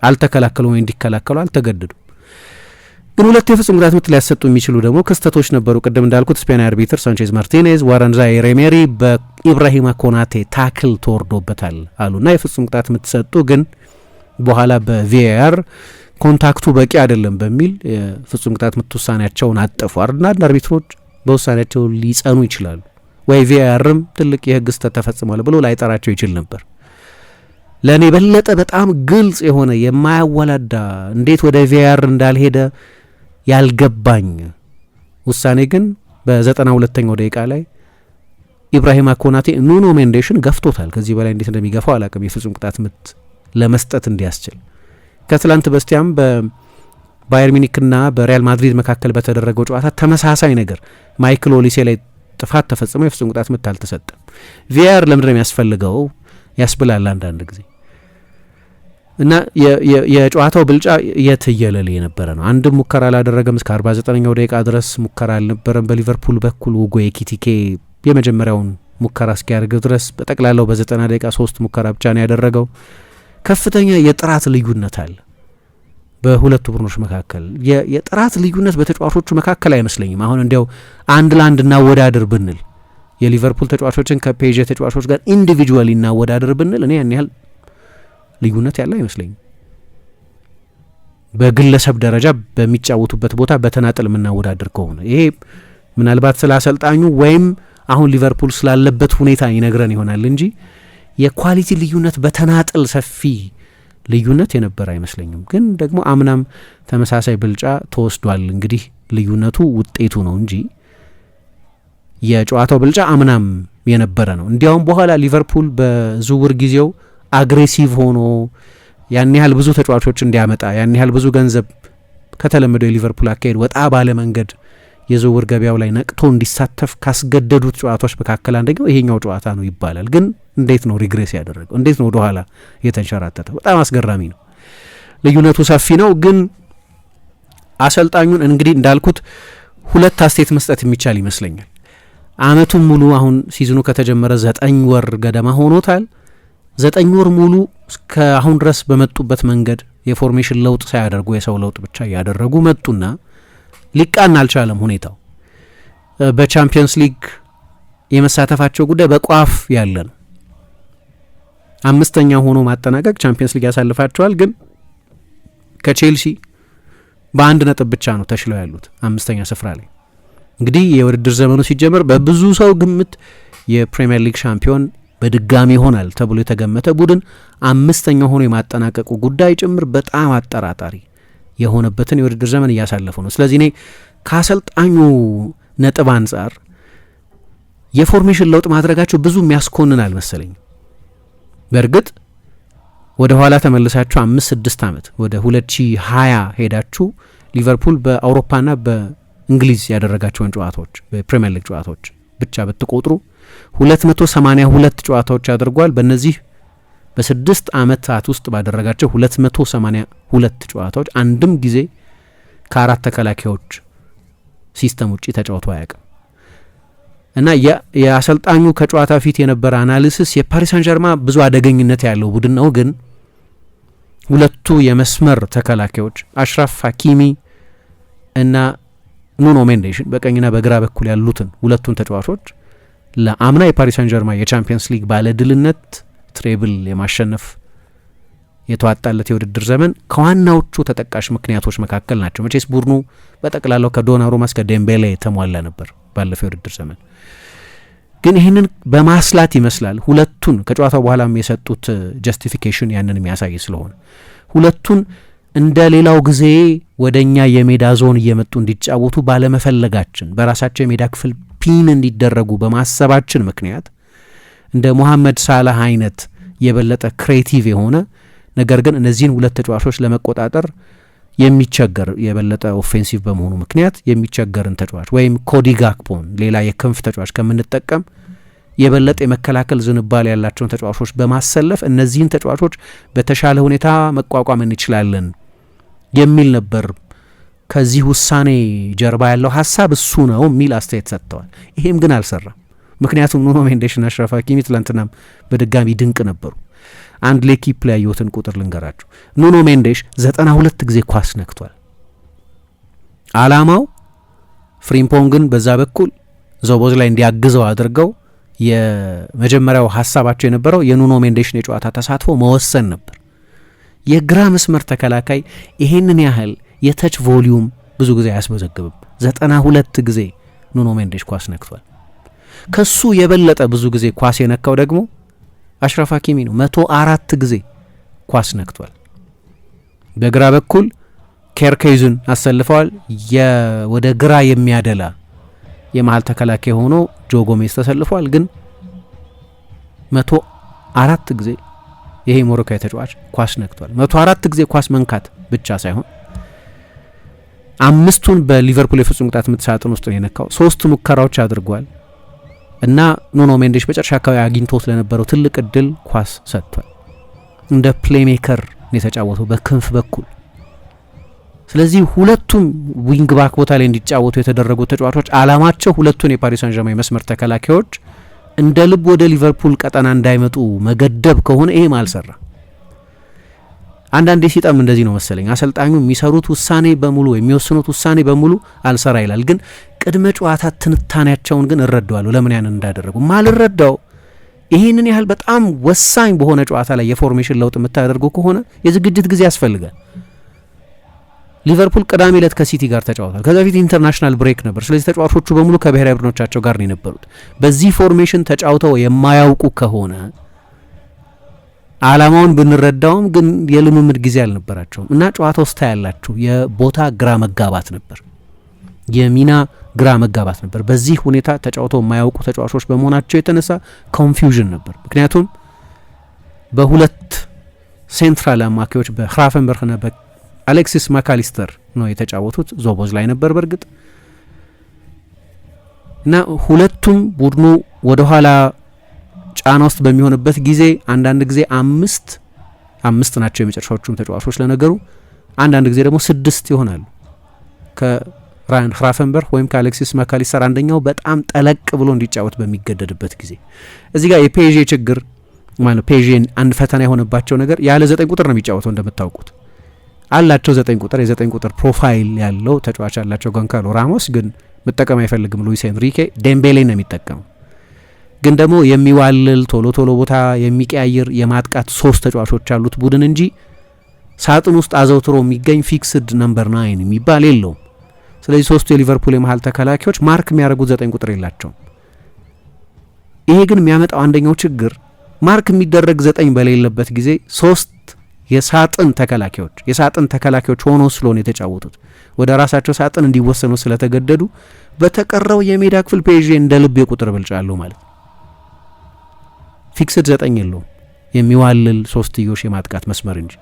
አልተከላከሉም ወይ እንዲከላከሉ አልተገደዱም። ግን 2 የፍጹም ቅጣት ምት ሊያሰጡ የሚችሉ ደግሞ ክስተቶች ነበሩ። ቅድም እንዳልኩት ስፔናዊ አርቢትር ሳንቼዝ ማርቲኔዝ ዋረን ዛይር ኤሜሪ በኢብራሂማ ኮናቴ ታክል ተወርዶበታል አሉና የፍጹም ቅጣት ምት ሰጡ። ግን በኋላ በቪኤአር ኮንታክቱ በቂ አይደለም በሚል የፍጹም ቅጣት ምት ውሳኔያቸውን አጠፉ። አንዳንድ አርቢትሮች በውሳኔያቸው ሊጸኑ ይችላሉ፣ ወይ ቪኤአርም ትልቅ የህግ ስህተት ተፈጽሟል ብሎ ላይጠራቸው ይችል ነበር። ለእኔ በለጠ በጣም ግልጽ የሆነ የማያወላዳ እንዴት ወደ ቪኤአር እንዳልሄደ ያልገባኝ ውሳኔ ግን በ92ኛው ደቂቃ ላይ ኢብራሂማ ኮናቴ ኑኖ ሜንዴሽን ገፍቶታል። ከዚህ በላይ እንዴት እንደሚገፋው አላውቅም፣ የፍጹም ቅጣት ምት ለመስጠት እንዲያስችል። ከትላንት በስቲያም በባየር ሚኒክና በሪያል ማድሪድ መካከል በተደረገው ጨዋታ ተመሳሳይ ነገር ማይክል ኦሊሴ ላይ ጥፋት ተፈጽሞ የፍጹም ቅጣት ምት አልተሰጠም። ቪአር ለምንድነው የሚያስፈልገው ያስብላል አንዳንድ ጊዜ እና የጨዋታው ብልጫ የትየለሌ የነበረ ነው። አንድም ሙከራ አላደረገም። እስከ 49ኛው ደቂቃ ድረስ ሙከራ አልነበረም በሊቨርፑል በኩል። ውጎ ኤኪቲኬ የመጀመሪያውን ሙከራ እስኪያደርግ ድረስ በጠቅላላው በ90 ደቂቃ 3 ሙከራ ብቻ ነው ያደረገው። ከፍተኛ የጥራት ልዩነት አለ በሁለቱ ቡድኖች መካከል። የጥራት ልዩነት በተጫዋቾቹ መካከል አይመስለኝም። አሁን እንዲያው አንድ ለአንድ እናወዳድር ብንል የሊቨርፑል ተጫዋቾችን ከፔዥ ተጫዋቾች ጋር ኢንዲቪጁዋሊ እናወዳድር ብንል እኔ ያን ያህል ልዩነት ያለ አይመስለኝም። በግለሰብ ደረጃ በሚጫወቱበት ቦታ በተናጠል የምናወዳድር ከሆነ ይሄ ምናልባት ስለ አሰልጣኙ ወይም አሁን ሊቨርፑል ስላለበት ሁኔታ ይነግረን ይሆናል እንጂ የኳሊቲ ልዩነት በተናጠል ሰፊ ልዩነት የነበረ አይመስለኝም። ግን ደግሞ አምናም ተመሳሳይ ብልጫ ተወስዷል። እንግዲህ ልዩነቱ ውጤቱ ነው እንጂ የጨዋታው ብልጫ አምናም የነበረ ነው። እንዲያውም በኋላ ሊቨርፑል በዝውውር ጊዜው አግሬሲቭ ሆኖ ያን ያህል ብዙ ተጫዋቾች እንዲያመጣ ያን ያህል ብዙ ገንዘብ ከተለመደው የሊቨርፑል አካሄድ ወጣ ባለ መንገድ የዝውውር ገበያው ላይ ነቅቶ እንዲሳተፍ ካስገደዱት ጨዋታዎች መካከል አንደኛው ይሄኛው ጨዋታ ነው ይባላል። ግን እንዴት ነው ሪግሬስ ያደረገው? እንዴት ነው ወደኋላ የተንሸራተተው? በጣም አስገራሚ ነው። ልዩነቱ ሰፊ ነው። ግን አሰልጣኙን እንግዲህ እንዳልኩት ሁለት አስተያየት መስጠት የሚቻል ይመስለኛል። አመቱን ሙሉ አሁን ሲዝኑ ከተጀመረ 9 ወር ገደማ ሆኖታል። 9 ወር ሙሉ እስከ አሁን ድረስ በመጡበት መንገድ የፎርሜሽን ለውጥ ሳያደርጉ የሰው ለውጥ ብቻ እያደረጉ መጡና ሊቃና አልቻለም ሁኔታው። በቻምፒየንስ ሊግ የመሳተፋቸው ጉዳይ በቋፍ ያለ ነው። 5ኛ ሆኖ ማጠናቀቅ ቻምፒየንስ ሊግ ያሳልፋቸዋል። ግን ከቼልሲ በ1 ነጥብ ብቻ ነው ተሽለው ያሉት 5ኛ ስፍራ ላይ። እንግዲህ የውድድር ዘመኑ ሲጀመር በብዙ ሰው ግምት የፕሪሚየር ሊግ ሻምፒዮን በድጋሚ ይሆናል ተብሎ የተገመተ ቡድን 5ኛ ሆኖ የማጠናቀቁ ጉዳይ ጭምር በጣም አጠራጣሪ የሆነበትን የውድድር ዘመን እያሳለፉ ነው። ስለዚህ እኔ ከአሰልጣኙ ነጥብ አንጻር የፎርሜሽን ለውጥ ማድረጋቸው ብዙ የሚያስኮንን አልመሰለኝም። በእርግጥ ወደ ኋላ ተመልሳችሁ 5-6 ዓመት ወደ 2020 ሄዳችሁ ሊቨርፑል በአውሮፓና በእንግሊዝ ያደረጋቸውን ጨዋታዎች በፕሪሚየር ሊግ ጨዋታዎች ብቻ ብትቆጥሩ 282 ጨዋታዎች አድርጓል። በእነዚህ በ6 ዓመታት ውስጥ ባደረጋቸው 282 ጨዋታዎች አንድም ጊዜ ከ4 ተከላካዮች ሲስተም ውጪ ተጫውቶ አያውቅም። እና የአሰልጣኙ ከጨዋታ ፊት የነበረ አናሊሲስ የፓሪስ ሳን ጀርማ ብዙ አደገኝነት ያለው ቡድን ነው፣ ግን ሁለቱ የመስመር ተከላካዮች አሽራፍ ሀኪሚ እና ኑኖ ሜንዴሽን በቀኝና በግራ በኩል ያሉትን ሁለቱን ተጫዋቾች ለአምና የፓሪስ ሳን ጀርማ የቻምፒየንስ ሊግ ባለድልነት ትሬብል የማሸነፍ የተዋጣለት የውድድር ዘመን ከዋናዎቹ ተጠቃሽ ምክንያቶች መካከል ናቸው። መቼስ ቡድኑ በጠቅላላው ከዶናሩማ እስከ ዴምቤሌ የተሟላ ነበር ባለፈው የውድድር ዘመን። ግን ይህንን በማስላት ይመስላል ሁለቱን ከጨዋታው በኋላም የሰጡት ጀስቲፊኬሽን ያንን የሚያሳይ ስለሆነ ሁለቱን እንደ ሌላው ጊዜ ወደ እኛ የሜዳ ዞን እየመጡ እንዲጫወቱ ባለመፈለጋችን በራሳቸው የሜዳ ክፍል ፒን እንዲደረጉ በማሰባችን ምክንያት እንደ ሙሐመድ ሳላህ አይነት የበለጠ ክሬቲቭ የሆነ ነገር ግን እነዚህን ሁለት ተጫዋቾች ለመቆጣጠር የሚቸገር የበለጠ ኦፌንሲቭ በመሆኑ ምክንያት የሚቸገርን ተጫዋች ወይም ኮዲ ጋክፖን ሌላ የክንፍ ተጫዋች ከምንጠቀም የበለጠ የመከላከል ዝንባሌ ያላቸውን ተጫዋቾች በማሰለፍ እነዚህን ተጫዋቾች በተሻለ ሁኔታ መቋቋም እንችላለን የሚል ነበር። ከዚህ ውሳኔ ጀርባ ያለው ሀሳብ እሱ ነው የሚል አስተያየት ሰጥተዋል። ይሄም ግን አልሰራም። ምክንያቱም ኑኖ ሜንዴሽና አሽራፍ ሀኪሚ ትላንትናም በድጋሚ ድንቅ ነበሩ። አንድ ሌኪፕ ላይ ያየሁትን ቁጥር ልንገራችሁ። ኑኖ ሜንዴሽ 92 ጊዜ ኳስ ነክቷል። አላማው ፍሪምፖንግን በዛ በኩል ዞቦዝ ላይ እንዲያግዘው አድርገው የመጀመሪያው ሀሳባቸው የነበረው የኑኖ ሜንዴሽን የጨዋታ ተሳትፎ መወሰን ነበር። የግራ መስመር ተከላካይ ይሄንን ያህል የተች ቮሊዩም ብዙ ጊዜ አያስመዘግብም። 92 ጊዜ ኑኖ ሜንዴሽ ኳስ ነክቷል። ከሱ የበለጠ ብዙ ጊዜ ኳስ የነካው ደግሞ አሽራፍ ሀኪሚ ነው። 104 ጊዜ ኳስ ነክቷል። በግራ በኩል ኬርኬዝን አሰልፈዋል። ወደ ግራ የሚያደላ የመሀል ተከላካይ ሆኖ ጆ ጎሜዝ ተሰልፏል። ግን 104 ጊዜ ይሄ ሞሮካዊ ተጫዋች ኳስ ነክቷል። 104 ጊዜ ኳስ መንካት ብቻ ሳይሆን 5ቱን በሊቨርፑል የፍጹም ቅጣት ምት ሳጥን ውስጥ ነው የነካው። 3 ሙከራዎች አድርጓል እና ኑኖ ሜንዴሽ በጨረሻ አካባቢ አግኝቶት ለነበረው ትልቅ እድል ኳስ ሰጥቷል። እንደ ፕሌሜከር ነው የተጫወተው በክንፍ በኩል። ስለዚህ ሁለቱም ዊንግ ባክ ቦታ ላይ እንዲጫወቱ የተደረጉ ተጫዋቾች አላማቸው ሁለቱን የፓሪስ ሳን ጀርማን መስመር ተከላካዮች እንደ ልብ ወደ ሊቨርፑል ቀጠና እንዳይመጡ መገደብ ከሆነ ይሄም አልሰራ። አንዳንዴ ሲጠም እንደዚህ ነው መሰለኝ። አሰልጣኙ የሚሰሩት ውሳኔ በሙሉ የሚወስኑት ውሳኔ በሙሉ አልሰራ ይላል። ግን ቅድመ ጨዋታ ትንታኔያቸውን ግን እረዳዋለሁ ለምን ያንን እንዳደረጉ። ማልረዳው ይህንን ያህል በጣም ወሳኝ በሆነ ጨዋታ ላይ የፎርሜሽን ለውጥ የምታደርጉ ከሆነ የዝግጅት ጊዜ ያስፈልጋል። ሊቨርፑል ቅዳሜ ዕለት ከሲቲ ጋር ተጫውቷል። ከዛ በፊት ኢንተርናሽናል ብሬክ ነበር። ስለዚህ ተጫዋቾቹ በሙሉ ከብሔራዊ ቡድኖቻቸው ጋር ነው የነበሩት። በዚህ ፎርሜሽን ተጫውተው የማያውቁ ከሆነ አላማውን ብንረዳውም ግን የልምምድ ጊዜ አልነበራቸውም እና ጨዋታ ውስጥ ያላችሁ የቦታ ግራ መጋባት ነበር፣ የሚና ግራ መጋባት ነበር። በዚህ ሁኔታ ተጫውተው የማያውቁ ተጫዋቾች በመሆናቸው የተነሳ ኮንፊውዥን ነበር። ምክንያቱም በሁለት ሴንትራል አማካዮች በክራፈንበርግና በአሌክሲስ ማካሊስተር ነው የተጫወቱት። ዞቦዝ ላይ ነበር በእርግጥ እና ሁለቱም ቡድኑ ወደ ኋላ ጫና ውስጥ በሚሆንበት ጊዜ አንዳንድ ጊዜ አምስት ናቸው የመጨረሻዎቹም ተጫዋቾች ለነገሩ፣ አንዳንድ ጊዜ ደግሞ 6 ይሆናሉ። ከራያን ግራፈንበርግ ወይም ከአሌክሲስ ማካሊስተር አንደኛው በጣም ጠለቅ ብሎ እንዲጫወት በሚገደድበት ጊዜ እዚህ ጋር የፔዤ ችግር ማለት ፔዤን አንድ ፈተና የሆነባቸው ነገር ያለ 9 ቁጥር ነው የሚጫወተው። እንደምታውቁት አላቸው 9 ቁጥር የ9 ቁጥር ፕሮፋይል ያለው ተጫዋች አላቸው ጎንካሎ ራሞስ፣ ግን መጠቀም አይፈልግም ሉዊስ ኤንሪኬ። ዴምቤሌ ነው የሚጠቀመው፣ ግን ደግሞ የሚዋልል ቶሎ ቦታ የሚቀያየር የማጥቃት 3 ተጫዋቾች ያሉት ቡድን እንጂ ሳጥን ውስጥ አዘውትሮ የሚገኝ ፊክስድ ነምበር 9 የሚባል የለውም። ስለዚህ 3ቱ የሊቨርፑል የመሀል ተከላካዮች ማርክ የሚያደርጉት 9 ቁጥር የላቸውም። ይሄ ግን የሚያመጣው አንደኛው ችግር ማርክ የሚደረግ 9 በሌለበት ጊዜ 3 የሳጥን ተከላካዮች ሆኖ ስለሆነ የተጫወቱት ወደ ራሳቸው ሳጥን እንዲወሰኑ ስለተገደዱ በተቀረው የሜዳ ክፍል ፔዤ እንደ ልብ የቁጥር ብልጫ አለው ማለት ነው። ፊክስድ 9 የለውም የሚዋልል 3ትዮሽ የማጥቃት መስመር እንጂ።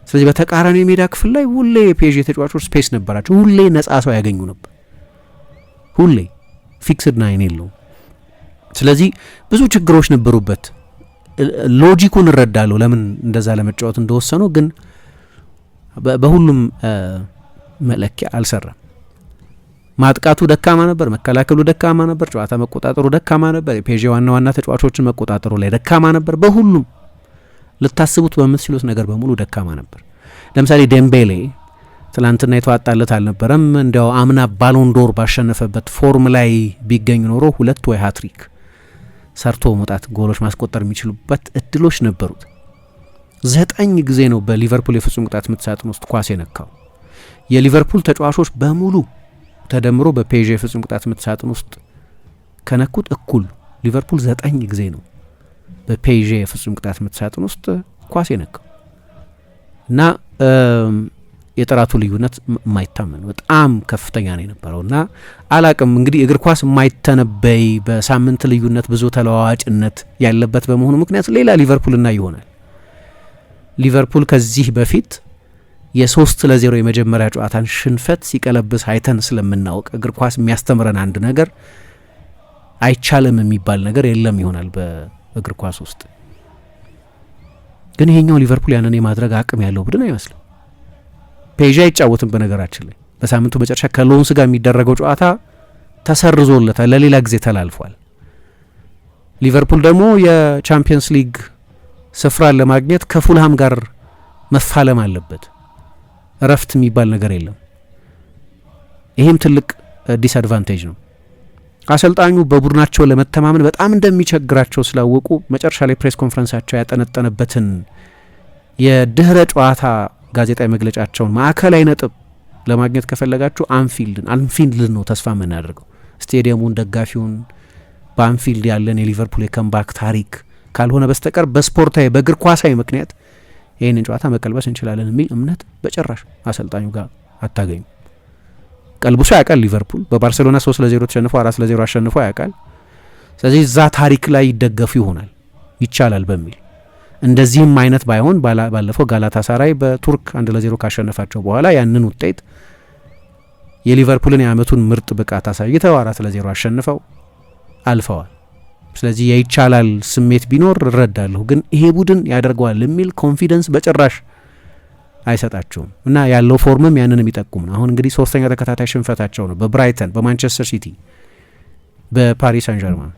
ስለዚህ በተቃራኒ የሜዳ ክፍል ላይ ሁሌ የፔዤ ተጫዋቾች ስፔስ ነበራቸው፣ ሁሌ ነጻ ሰው ያገኙ ነበር፣ ሁሌ ፊክስድ 9 የለውም። ስለዚህ ብዙ ችግሮች ነበሩበት። ሎጂኩን እረዳለሁ ለምን እንደዛ ለመጫወት እንደወሰኑ፣ ግን በሁሉም መለኪያ አልሰራም። ማጥቃቱ ደካማ ነበር፣ መከላከሉ ደካማ ነበር፣ ጨዋታ መቆጣጠሩ ደካማ ነበር፣ የፔዤ ዋና ተጫዋቾችን መቆጣጠሩ ላይ ደካማ ነበር። በሁሉም ልታስቡት በምትችሉት ነገር በሙሉ ደካማ ነበር። ለምሳሌ ዴምቤሌ ትላንትና የተዋጣለት አልነበረም። እንዲያው አምና ባሎንዶር ባሸነፈበት ፎርም ላይ ቢገኝ ኖሮ 2 ወይ ሃትሪክ ሰርቶ መውጣት ጎሎች ማስቆጠር የሚችሉበት እድሎች ነበሩት። 9 ጊዜ ነው በሊቨርፑል የፍጹም ቅጣት ምት ሳጥን ውስጥ ኳስ የነካው። የሊቨርፑል ተጫዋቾች በሙሉ ተደምሮ በፔዤ የፍጹም ቅጣት ምት ሳጥን ውስጥ ከነኩት እኩል ሊቨርፑል 9 ጊዜ ነው በፔዤ የፍጹም ቅጣት ምት ሳጥን ውስጥ ኳስ የነካው እና የጥራቱ ልዩነት የማይታመን በጣም ከፍተኛ ነው የነበረው። እና አላቅም እንግዲህ እግር ኳስ የማይተነበይ በሳምንት ልዩነት ብዙ ተለዋዋጭነት ያለበት በመሆኑ ምክንያት ሌላ ሊቨርፑልና ይሆናል። ሊቨርፑል ከዚህ በፊት የ3-0 የመጀመሪያ ጨዋታን ሽንፈት ሲቀለብስ አይተን ስለምናውቅ እግር ኳስ የሚያስተምረን አንድ ነገር አይቻልም የሚባል ነገር የለም ይሆናል በእግር ኳስ ውስጥ። ግን ይሄኛው ሊቨርፑል ያንን የማድረግ አቅም ያለው ቡድን አይመስልም። ፔዤ አይጫወትም። በነገራችን ላይ በሳምንቱ መጨረሻ ከሎንስ ጋር የሚደረገው ጨዋታ ተሰርዞለታል፣ ለሌላ ጊዜ ተላልፏል። ሊቨርፑል ደግሞ የቻምፒየንስ ሊግ ስፍራን ለማግኘት ከፉልሃም ጋር መፋለም አለበት። እረፍት የሚባል ነገር የለም። ይሄም ትልቅ ዲስአድቫንቴጅ ነው። አሰልጣኙ በቡድናቸው ለመተማመን በጣም እንደሚቸግራቸው ስላወቁ መጨረሻ ላይ ፕሬስ ኮንፈረንሳቸው ያጠነጠነበትን የድህረ ጨዋታ ጋዜጣዊ መግለጫቸውን ማዕከላዊ ነጥብ ለማግኘት ከፈለጋችሁ አንፊልድን ነው ተስፋ የምናደርገው። ስቴዲየሙን፣ ደጋፊውን፣ በአንፊልድ ያለን የሊቨርፑል የከምባክ ታሪክ ካልሆነ በስተቀር በስፖርታዊ በእግር ኳሳዊ ምክንያት ይህንን ጨዋታ መቀልበስ እንችላለን የሚል እምነት በጭራሽ አሰልጣኙ ጋር አታገኙ። ቀልብሶ ያውቃል። ሊቨርፑል በባርሴሎና 3-0 ተሸንፎ 4-0 አሸንፎ ያውቃል። ስለዚህ እዛ ታሪክ ላይ ይደገፉ ይሆናል ይቻላል በሚል እንደዚህም አይነት ባይሆን ባለፈው ጋላታሳራይ በቱርክ 1-0 ካሸነፋቸው በኋላ ያንን ውጤት የሊቨርፑልን የዓመቱን ምርጥ ብቃት አሳይተው 4-0 አሸንፈው አልፈዋል። ስለዚህ የይቻላል ስሜት ቢኖር እረዳለሁ፣ ግን ይሄ ቡድን ያደርገዋል የሚል ኮንፊደንስ በጭራሽ አይሰጣቸውም እና ያለው ፎርምም ያንን የሚጠቁም ነው። አሁን እንግዲህ 3ኛ ተከታታይ ሽንፈታቸው ነው። በብራይተን፣ በማንቸስተር ሲቲ፣ በፓሪስ ሳን ዠርማን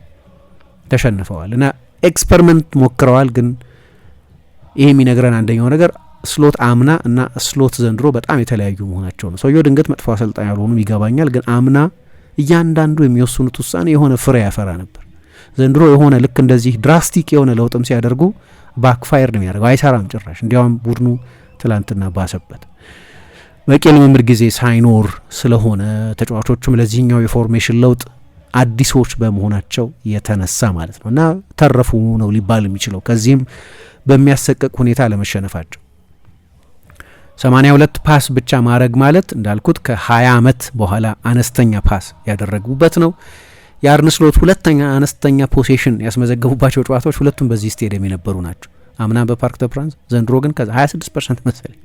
ተሸንፈዋል እና ኤክስፐሪመንት ሞክረዋል። ግን ይሄ የሚነግረን አንደኛው ነገር ስሎት አምና እና ስሎት ዘንድሮ በጣም የተለያዩ መሆናቸው ነው። ሰውየው ድንገት መጥፎ አሰልጣኝ ያልሆኑም ይገባኛል፣ ግን አምና እያንዳንዱ የሚወስኑት ውሳኔ የሆነ ፍሬ ያፈራ ነበር። ዘንድሮ የሆነ ልክ እንደዚህ ድራስቲክ የሆነ ለውጥም ሲያደርጉ ባክፋየር ነው የሚያደርገው፣ አይሰራም ጭራሽ። እንዲያውም ቡድኑ ትላንትና ባሰበት። በቂ ልምምድ ጊዜ ሳይኖር ስለሆነ ተጫዋቾቹም ለዚህኛው የፎርሜሽን ለውጥ አዲሶች በመሆናቸው የተነሳ ማለት ነው እና ተረፉ ነው ሊባል የሚችለው ከዚህም በሚያሰቅቅ ሁኔታ ለመሸነፋቸው። 82 ፓስ ብቻ ማድረግ ማለት እንዳልኩት ከ20 ዓመት በኋላ አነስተኛ ፓስ ያደረጉበት ነው። የአርነ ስሎት ሁለተኛ አነስተኛ ፖሴሽን ያስመዘገቡባቸው ጨዋታዎች ሁለቱም በዚህ ስቴዲየም የነበሩ ናቸው። አምና በፓርክ ደ ፕራንስ፣ ዘንድሮ ግን ከዛ 26% መሰለኝ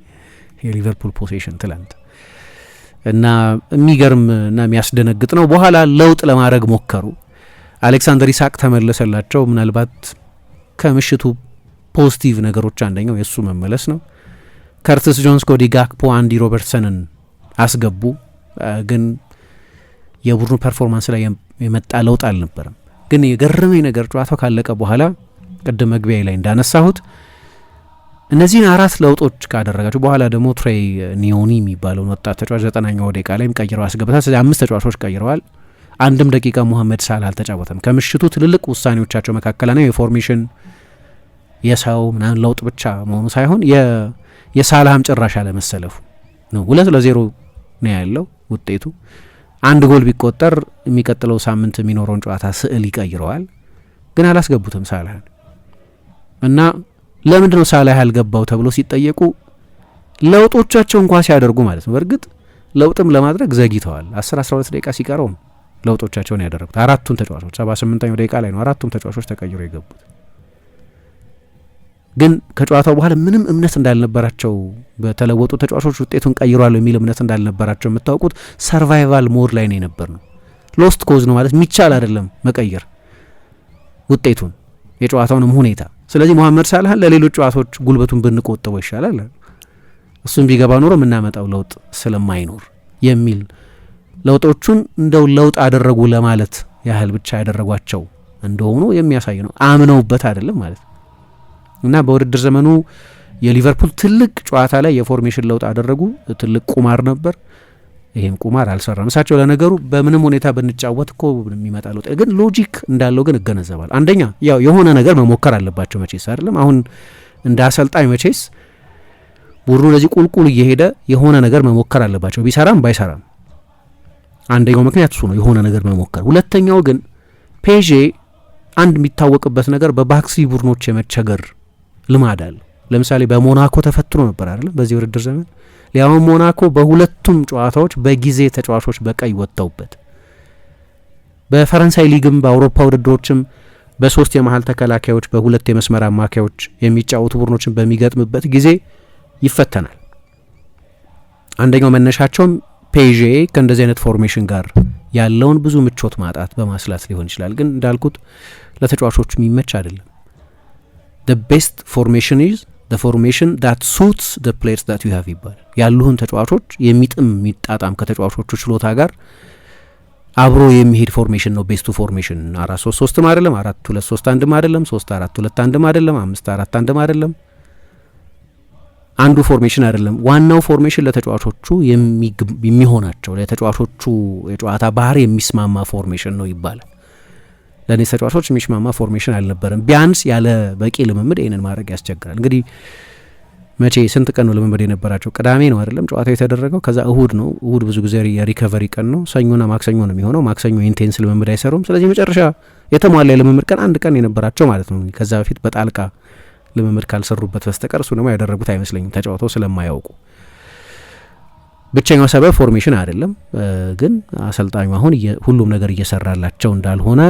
የሊቨርፑል ፖሴሽን ትላንት እና የሚገርም እና የሚያስደነግጥ ነው። በኋላ ለውጥ ለማድረግ ሞከሩ። አሌክሳንደር ኢሳቅ ተመለሰላቸው። ምናልባት ከምሽቱ ፖዚቲቭ ነገሮች አንደኛው የእሱ መመለስ ነው። ከርትስ ጆንስ፣ ኮዲ ጋክፖ፣ አንዲ ሮበርትሰንን አስገቡ። ግን የቡድኑ ፐርፎርማንስ ላይ የመጣ ለውጥ አልነበረም። ግን የገረመኝ ነገር ጨዋታው ካለቀ በኋላ ቅድም መግቢያ ላይ እንዳነሳሁት እነዚህን 4 ለውጦች ካደረጋቸው በኋላ ደግሞ ትሬይ ኒዮኒ የሚባለውን ወጣት ተጫዋች 90ኛው ደቂቃ ላይም ቀይረው አስገብታል። ስለዚህ 5 ተጫዋቾች ቀይረዋል። አንድም ደቂቃ ሙሐመድ ሳላህ አልተጫወተም። ከምሽቱ ትልልቅ ውሳኔዎቻቸው መካከል ነው የፎርሜሽን የሰው ምናምን ለውጥ ብቻ መሆኑ ሳይሆን የሳላህም ጭራሽ አለመሰለፉ ነው። 2-0 ነው ያለው ውጤቱ። አንድ ጎል ቢቆጠር የሚቀጥለው ሳምንት የሚኖረውን ጨዋታ ስዕል ይቀይረዋል። ግን አላስገቡትም ሳላህን እና ለምንድን ነው ሳላህ ያልገባው ተብሎ ሲጠየቁ ለውጦቻቸው እንኳ ሲያደርጉ ማለት ነው። በእርግጥ ለውጥም ለማድረግ ዘግይተዋል። 10-12 ደቂቃ ሲቀረው ለውጦቻቸውን ያደረጉት 4ቱም ተጫዋቾች 78ኛው ደቂቃ ላይ ነው 4ቱም ተጫዋቾች ተቀይሮ የገቡት። ግን ከጨዋታው በኋላ ምንም እምነት እንዳልነበራቸው በተለወጡ ተጫዋቾች ውጤቱን ቀይሯል የሚል እምነት እንዳልነበራቸው የምታውቁት ሰርቫይቫል ሞድ ላይ ነው የነበር ነው። ሎስት ኮዝ ነው ማለት የሚቻል አይደለም መቀየር ውጤቱን የጨዋታውንም ሁኔታ። ስለዚህ ሙሐመድ ሳላህን ለሌሎች ጨዋታዎች ጉልበቱን ብንቆጥበው ይሻላል፣ እሱም ቢገባ ኖሮ የምናመጣው ለውጥ ስለማይኖር የሚል ለውጦቹን እንደው ለውጥ አደረጉ ለማለት ያህል ብቻ ያደረጓቸው እንደሆኑ የሚያሳይ ነው። አምነውበት አይደለም ማለት ነው። እና በውድድር ዘመኑ የሊቨርፑል ትልቅ ጨዋታ ላይ የፎርሜሽን ለውጥ አደረጉ። ትልቅ ቁማር ነበር። ይሄም ቁማር አልሰራም። እሳቸው ለነገሩ በምንም ሁኔታ ብንጫወት እኮ የሚመጣ ለውጥ ግን ሎጂክ እንዳለው ግን እገነዘባል። አንደኛ ያው የሆነ ነገር መሞከር አለባቸው መቼስ አይደለም። አሁን እንደ አሰልጣኝ መቼስ ቡድኑ ለዚህ ቁልቁል እየሄደ የሆነ ነገር መሞከር አለባቸው ቢሰራም ባይሰራም። አንደኛው ምክንያት እሱ ነው፣ የሆነ ነገር መሞከር። ሁለተኛው ግን ፔዤ አንድ የሚታወቅበት ነገር በባክስሪ ቡድኖች የመቸገር ልማድ አለ። ለምሳሌ በሞናኮ ተፈትኖ ነበር አይደለም በዚህ ውድድር ዘመን። ሊያውም ሞናኮ በሁለቱም ጨዋታዎች በጊዜ ተጫዋቾች በቀይ ወጥተውበት፣ በፈረንሳይ ሊግም በአውሮፓ ውድድሮችም በ3 የመሀል ተከላካዮች በ2 የመስመር አማካዮች የሚጫወቱ ቡድኖችን በሚገጥምበት ጊዜ ይፈተናል። አንደኛው መነሻቸውም ፔዤ ከእንደዚህ አይነት ፎርሜሽን ጋር ያለውን ብዙ ምቾት ማጣት በማስላት ሊሆን ይችላል። ግን እንዳልኩት ለተጫዋቾቹ የሚመች አይደለም። the best formation is the formation that suits the players that you have ይባላል። ያሉህን ተጫዋቾች የሚጣጣም ከተጫዋቾቹ ችሎታ ጋር አብሮ የሚሄድ ፎርሜሽን ነው ቤስቱ ፎርሜሽን። 4-3-3 አይደለም፣ 4-2-3-1 አይደለም፣ 3-4-2-1 አይደለም፣ 5-4-1 አይደለም። አንዱ ፎርሜሽን አይደለም። ዋናው ፎርሜሽን ለተጫዋቾቹ የሚሆናቸው ለተጫዋቾቹ የጨዋታ ባህሪ የሚስማማ ፎርሜሽን ነው ይባላል። ለኔ ተጫዋቾች የሚስማማ ፎርሜሽን አልነበረም። ቢያንስ ያለ በቂ ልምምድ ይሄንን ማድረግ ያስቸግራል። እንግዲህ መቼ ስንት ቀን ነው ልምምድ የነበራቸው? ቅዳሜ ነው አይደለም ጨዋታው የተደረገው። ከዛ እሁድ ነው። እሁድ ብዙ ጊዜ የሪከቨሪ ቀን ነው። ሰኞና ማክሰኞ ነው የሚሆነው። ማክሰኞ ኢንቴንስ ልምምድ አይሰሩም። ስለዚህ መጨረሻ የተሟላ የልምምድ ቀን አንድ ቀን የነበራቸው ማለት ነው። ከዛ በፊት በጣልቃ ልምምድ ካልሰሩበት በስተቀር እሱ ደግሞ ያደረጉት አይመስለኝም ተጫውተው ስለማያውቁ። ብቸኛው ሰበብ ፎርሜሽን አይደለም፣ ግን አሰልጣኙ አሁን ሁሉም ነገር እየሰራላቸው እንዳልሆነ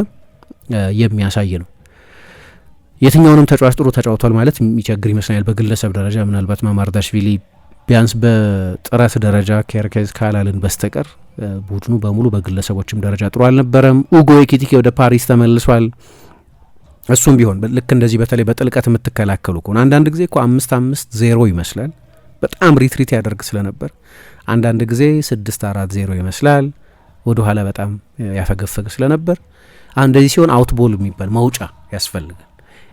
የሚያሳይ ነው። የትኛውንም ተጫዋች ጥሩ ተጫውቷል ማለት የሚቸግር ይመስለኛል በግለሰብ ደረጃ። ምናልባት ማማርዳሽቪሊ ቢያንስ በጥረት ደረጃ ኬርኬዝ ካላልን በስተቀር ቡድኑ በሙሉ በግለሰቦችም ደረጃ ጥሩ አልነበረም። ኡጎ ኤኪቲኬ ወደ ፓሪስ ተመልሷል። እሱም ቢሆን ልክ እንደዚህ በተለይ በጥልቀት የምትከላከሉ ከሆነ አንዳንድ ጊዜ እኮ 5-5-0 ይመስላል በጣም ሪትሪት ያደርግ ስለነበር፣ አንዳንድ ጊዜ 6-4-0 ይመስላል ወደ ኋላ በጣም ያፈገፈግ ስለነበር፣ እንደዚህ ሲሆን አውትቦል የሚባል መውጫ ያስፈልጋል።